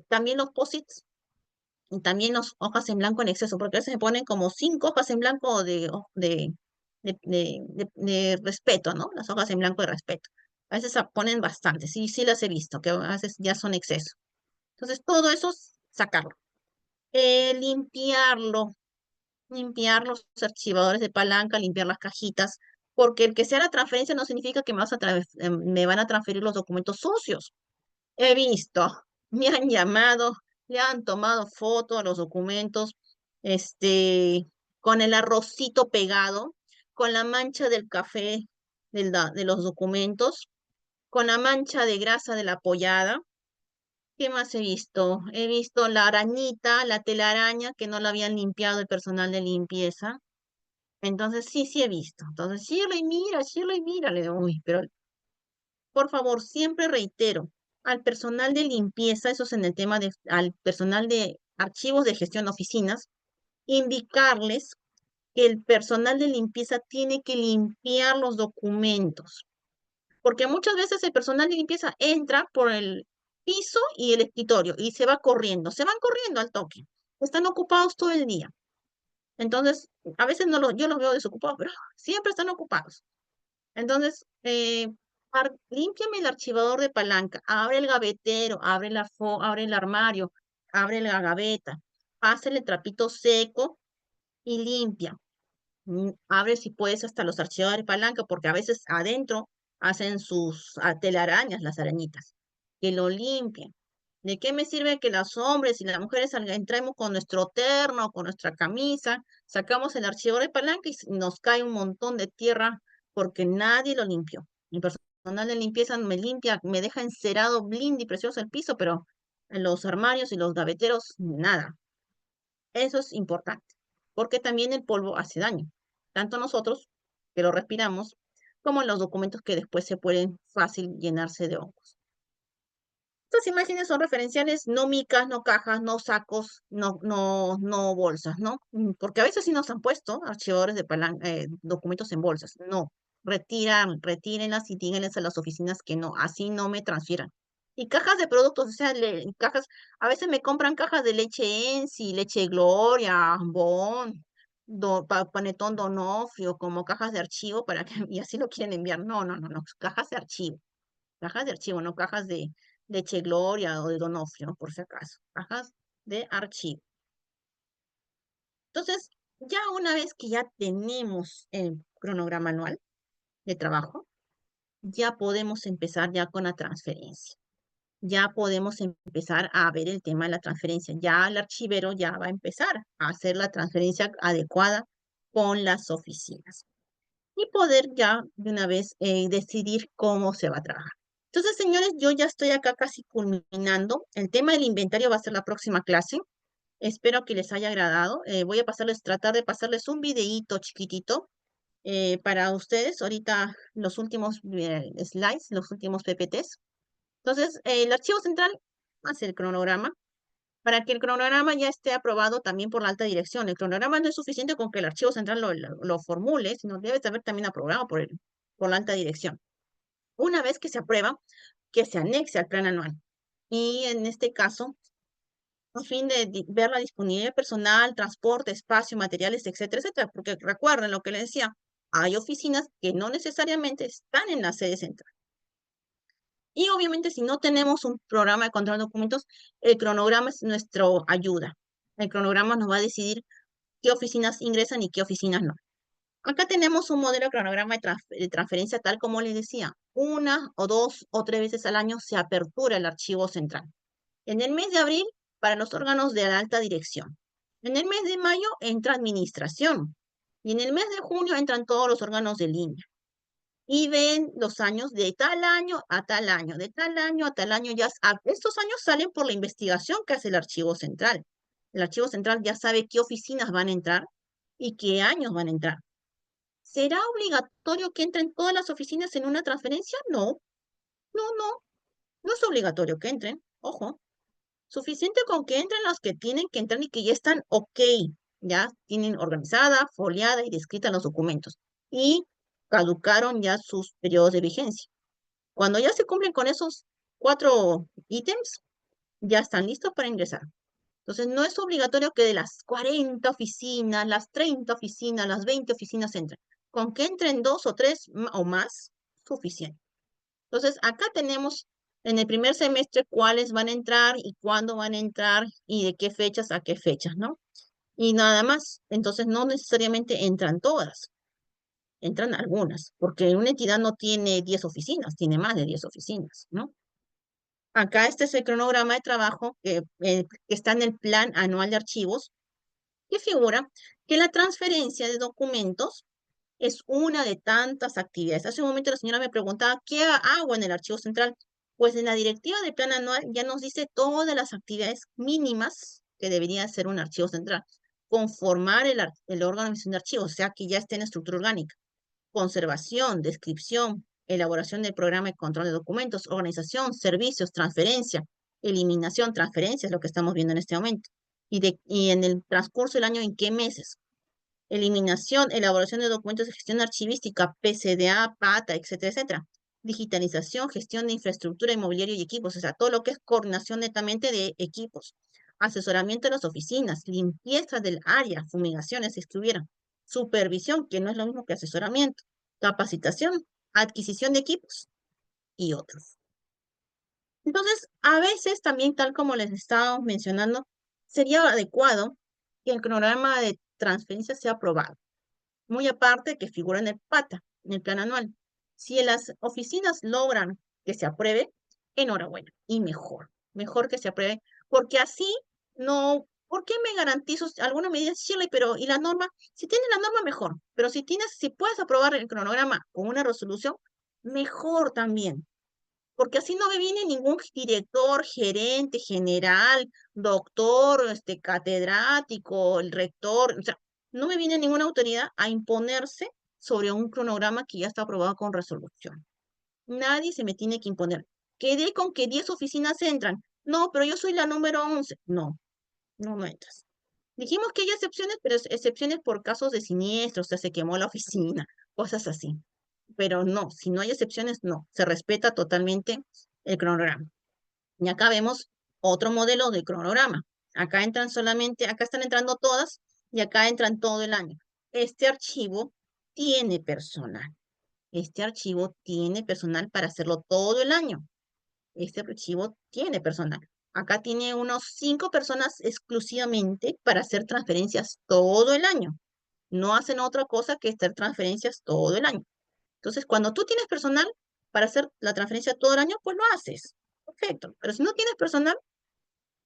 También los posits, y también las hojas en blanco en exceso, porque a veces se ponen como 5 hojas en blanco de respeto, ¿no? Las hojas en blanco de respeto. A veces ponen bastante, sí, sí las he visto, que a veces ya son exceso. Entonces, todo eso, sacarlo. Limpiarlo, limpiar los archivadores de palanca, limpiar las cajitas, porque el que sea la transferencia no significa que me van a transferir los documentos sucios. He visto, me han llamado, le han tomado foto a los documentos, con el arrocito pegado, con la mancha del café de los documentos, con la mancha de grasa de la apoyada. ¿Qué más he visto? He visto la arañita, la telaraña que no la habían limpiado el personal de limpieza. Entonces, sí he visto. Entonces, Shirley, mira. Le digo, uy, pero por favor, siempre reitero, al personal de limpieza, eso es en el tema al personal de archivos de gestión de oficinas, indicarles que el personal de limpieza tiene que limpiar los documentos. Porque muchas veces el personal de limpieza entra por el piso y el escritorio y se van corriendo al toque. Están ocupados todo el día. Entonces, a veces yo los veo desocupados, pero siempre están ocupados. Entonces, límpiame el archivador de palanca, abre el gavetero, abre el armario, abre la gaveta, pásale el trapito seco y limpia. Abre si puedes hasta los archivadores de palanca, porque a veces adentro hacen sus telarañas, las arañitas, que lo limpien. ¿De qué me sirve que los hombres y las mujeres entremos con nuestro terno, con nuestra camisa, sacamos el archivador de palanca y nos cae un montón de tierra porque nadie lo limpió? de limpieza me limpia, me deja encerado, lindo y precioso el piso, pero en los armarios y los gaveteros, nada. Eso es importante, porque también el polvo hace daño, tanto a nosotros, que lo respiramos, como en los documentos que después se pueden fácil llenarse de hongos. Estas imágenes son referenciales, no micas, no cajas, no sacos, no bolsas, ¿no? Porque a veces sí nos han puesto archivadores de documentos en bolsas. No, retírenlas y díganles a las oficinas que no, así no me transfieran. Y cajas de productos, o sea, cajas, a veces me compran cajas de leche Ensi, leche Gloria, Bon, Panetón Donofrio, como cajas de archivo para que, y así lo quieren enviar. No, cajas de archivo, no cajas de leche Gloria o de Donofrio, ¿no? Por si acaso, cajas de archivo. Entonces, ya una vez que ya tenemos el cronograma anual de trabajo, ya podemos empezar ya con la transferencia. Ya podemos empezar a ver el tema de la transferencia. Ya el archivero ya va a empezar a hacer la transferencia adecuada con las oficinas y poder ya de una vez decidir cómo se va a trabajar. Entonces, señores, yo ya estoy acá casi culminando. El tema del inventario va a ser la próxima clase. Espero que les haya agradado. Voy a tratar de pasarles un videíto chiquitito para ustedes. Ahorita los últimos slides, los últimos PPTs. Entonces, el archivo central hace el cronograma. Para que el cronograma ya esté aprobado también por la alta dirección. El cronograma no es suficiente con que el archivo central lo formule, sino debe estar también aprobado por la alta dirección. Una vez que se aprueba, que se anexe al plan anual. Y en este caso, a fin de ver la disponibilidad personal, transporte, espacio, materiales, etcétera, etcétera. Porque recuerden lo que les decía, hay oficinas que no necesariamente están en la sede central. Y obviamente si no tenemos un programa de control de documentos, el cronograma es nuestra ayuda. El cronograma nos va a decidir qué oficinas ingresan y qué oficinas no. Acá tenemos un modelo de cronograma de transferencia tal como les decía. 1 o 2 o 3 veces al año se apertura el archivo central. En el mes de abril, para los órganos de la alta dirección. En el mes de mayo entra administración. Y en el mes de junio entran todos los órganos de línea. Y ven los años de tal año a tal año, de tal año a tal año. Estos años salen por la investigación que hace el archivo central. El archivo central ya sabe qué oficinas van a entrar y qué años van a entrar. ¿Será obligatorio que entren todas las oficinas en una transferencia? No, no es obligatorio que entren, ojo. Suficiente con que entren los que tienen que entrar y que ya están ok, ya tienen organizada, foliada y descrita los documentos. Y caducaron ya sus periodos de vigencia. Cuando ya se cumplen con esos 4 ítems, ya están listos para ingresar. Entonces, no es obligatorio que de las 40 oficinas, las 30 oficinas, las 20 oficinas entren. Con que entren 2 o 3 o más, suficiente. Entonces, acá tenemos en el primer semestre cuáles van a entrar y cuándo van a entrar y de qué fechas a qué fechas, ¿no? Y nada más. Entonces, no necesariamente entran todas, entran algunas, porque una entidad no tiene 10 oficinas, tiene más de 10 oficinas, ¿no? Acá este es el cronograma de trabajo que está en el plan anual de archivos, que figura que la transferencia de documentos es una de tantas actividades. Hace un momento la señora me preguntaba, ¿qué hago en el archivo central? Pues en la directiva del plan anual ya nos dice todas las actividades mínimas que debería hacer un archivo central. Conformar el órgano de emisión de archivos, o sea, que ya esté en estructura orgánica. Conservación, descripción, elaboración del programa de control de documentos, organización, servicios, transferencia, eliminación, transferencia, es lo que estamos viendo en este momento. Y en el transcurso del año, ¿en qué meses? Eliminación, elaboración de documentos de gestión archivística, PCDA, PATA, etcétera, etcétera. Digitalización, gestión de infraestructura, inmobiliario y equipos, o sea, todo lo que es coordinación netamente de equipos. Asesoramiento de las oficinas, limpieza del área, fumigaciones, si estuvieran. Supervisión, que no es lo mismo que asesoramiento. Capacitación, adquisición de equipos y otros. Entonces, a veces también, tal como les estaba mencionando, sería adecuado que el cronograma de transferencia sea aprobado. Muy aparte que figura en el PATA, en el plan anual. Si las oficinas logran que se apruebe, enhorabuena, y mejor que se apruebe, porque así no, ¿por qué me garantizo alguna medida? Shirley, pero ¿y la norma? Si tiene la norma, mejor, pero si puedes aprobar el cronograma con una resolución, mejor también. Porque así no me viene ningún director, gerente, general, doctor, catedrático, el rector, o sea, no me viene ninguna autoridad a imponerse sobre un cronograma que ya está aprobado con resolución. Nadie se me tiene que imponer. Quedé con que 10 oficinas entran. No, pero yo soy la número 11. No, no entras. Dijimos que hay excepciones, pero excepciones por casos de siniestro, o sea, se quemó la oficina, cosas así. Pero no, si no hay excepciones, no. Se respeta totalmente el cronograma. Y acá vemos otro modelo de cronograma. Acá entran solamente, acá están entrando todas y acá entran todo el año. Este archivo tiene personal. Este archivo tiene personal para hacerlo todo el año. Este archivo tiene personal. Acá tiene unos 5 personas exclusivamente para hacer transferencias todo el año. No hacen otra cosa que hacer transferencias todo el año. Entonces, cuando tú tienes personal para hacer la transferencia todo el año, pues lo haces. Perfecto. Pero si no tienes personal,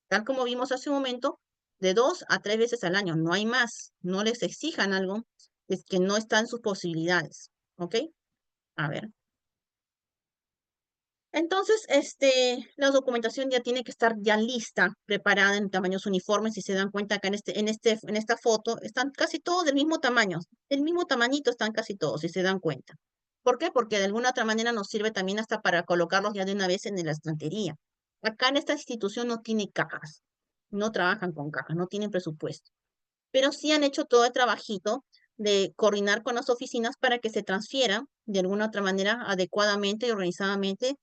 tal como vimos hace un momento, de 2 a 3 veces al año, no hay más. No les exijan algo es que no está en sus posibilidades. ¿Ok? A ver. Entonces, la documentación ya tiene que estar ya lista, preparada en tamaños uniformes. Si se dan cuenta acá en esta foto, están casi todos del mismo tamaño. El mismo tamañito están casi todos, si se dan cuenta. ¿Por qué? Porque de alguna otra manera nos sirve también hasta para colocarlos ya de una vez en la estantería. Acá en esta institución no tiene cajas, no trabajan con cajas, no tienen presupuesto, pero sí han hecho todo el trabajito de coordinar con las oficinas para que se transfiera de alguna otra manera adecuadamente y organizadamente.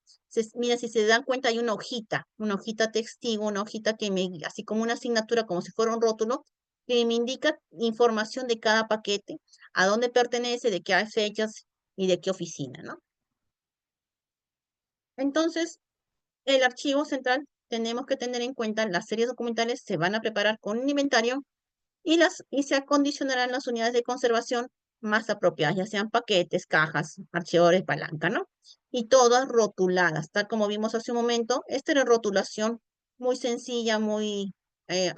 Mira, si se dan cuenta, hay una hojita testigo, una hojita que me, así como una asignatura, como si fuera un rótulo, que me indica información de cada paquete, a dónde pertenece, de qué fechas y de qué oficina, ¿no? Entonces, el archivo central, tenemos que tener en cuenta las series documentales se van a preparar con un inventario y se acondicionarán las unidades de conservación más apropiadas, ya sean paquetes, cajas, archivadores, palanca, ¿no? Y todas rotuladas, tal como vimos hace un momento. Esta era rotulación muy sencilla, muy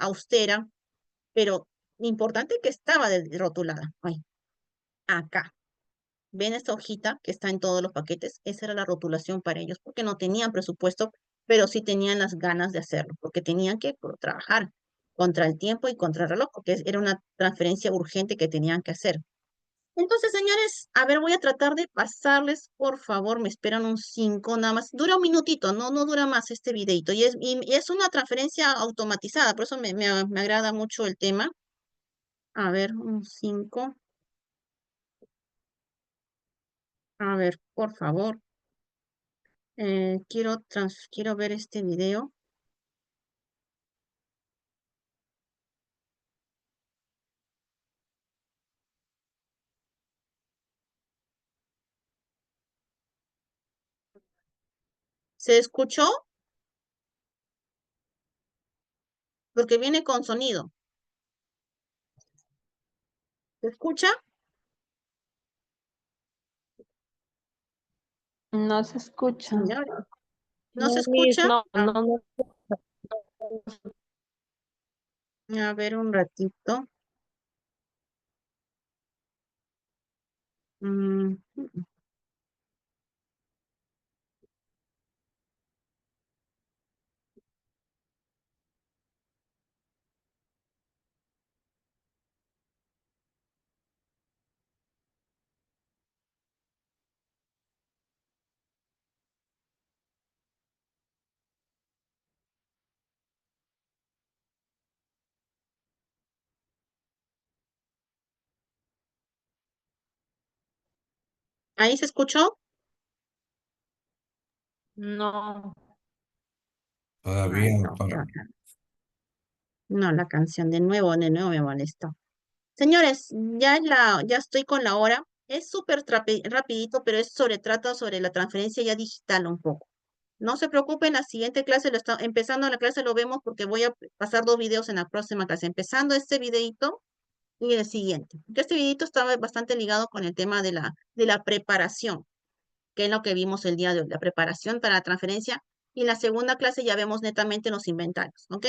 austera, pero importante que estaba rotulada. Ay, acá. ¿Ven esta hojita que está en todos los paquetes? Esa era la rotulación para ellos, porque no tenían presupuesto, pero sí tenían las ganas de hacerlo, porque tenían que trabajar contra el tiempo y contra el reloj, porque era una transferencia urgente que tenían que hacer. Entonces, señores, a ver, voy a tratar de pasarles, por favor, me esperan un 5 nada más. Dura un minutito, no dura más este videito. Y es una transferencia automatizada, por eso me agrada mucho el tema. A ver, un 5. A ver, por favor. Quiero ver este video. ¿Se escuchó? Porque viene con sonido. ¿Se escucha? No se escucha. Señores, ¿no se No, Miss, escucha? no, no, no. A ver un ratito. Mm, ¿Ahí se escuchó? No. Todavía, Ay, no, qué doctora. bacán. No, la canción de nuevo me molestó. Señores, ya estoy con la hora. Es súper rapidito, pero trata sobre la transferencia ya digital un poco. No se preocupen, la siguiente clase empezando la clase lo vemos porque voy a pasar 2 videos en la próxima clase. Empezando este videito y el siguiente. Porque este videito estaba bastante ligado con el tema de la preparación, que es lo que vimos el día de hoy, la preparación para la transferencia. Y en la segunda clase ya vemos netamente los inventarios, ¿ok?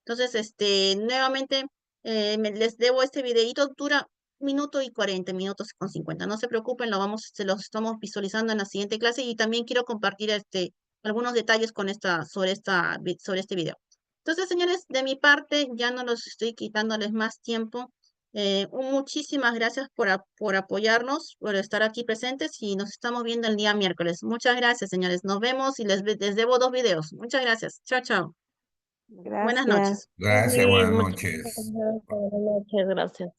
Entonces, nuevamente, les debo este videito, dura minuto y 40 minutos con 50. No se preocupen, se los estamos visualizando en la siguiente clase y también quiero compartir algunos detalles sobre este video. Entonces, señores, de mi parte ya no los estoy quitándoles más tiempo. Muchísimas gracias por apoyarnos, por estar aquí presentes y nos estamos viendo el día miércoles. Muchas gracias, señores. Nos vemos y les debo 2 videos. Muchas gracias. Chao, chao. Buenas Gracias. noches. Gracias, Sí, buenas muchas noches. gracias. Buenas noches, gracias.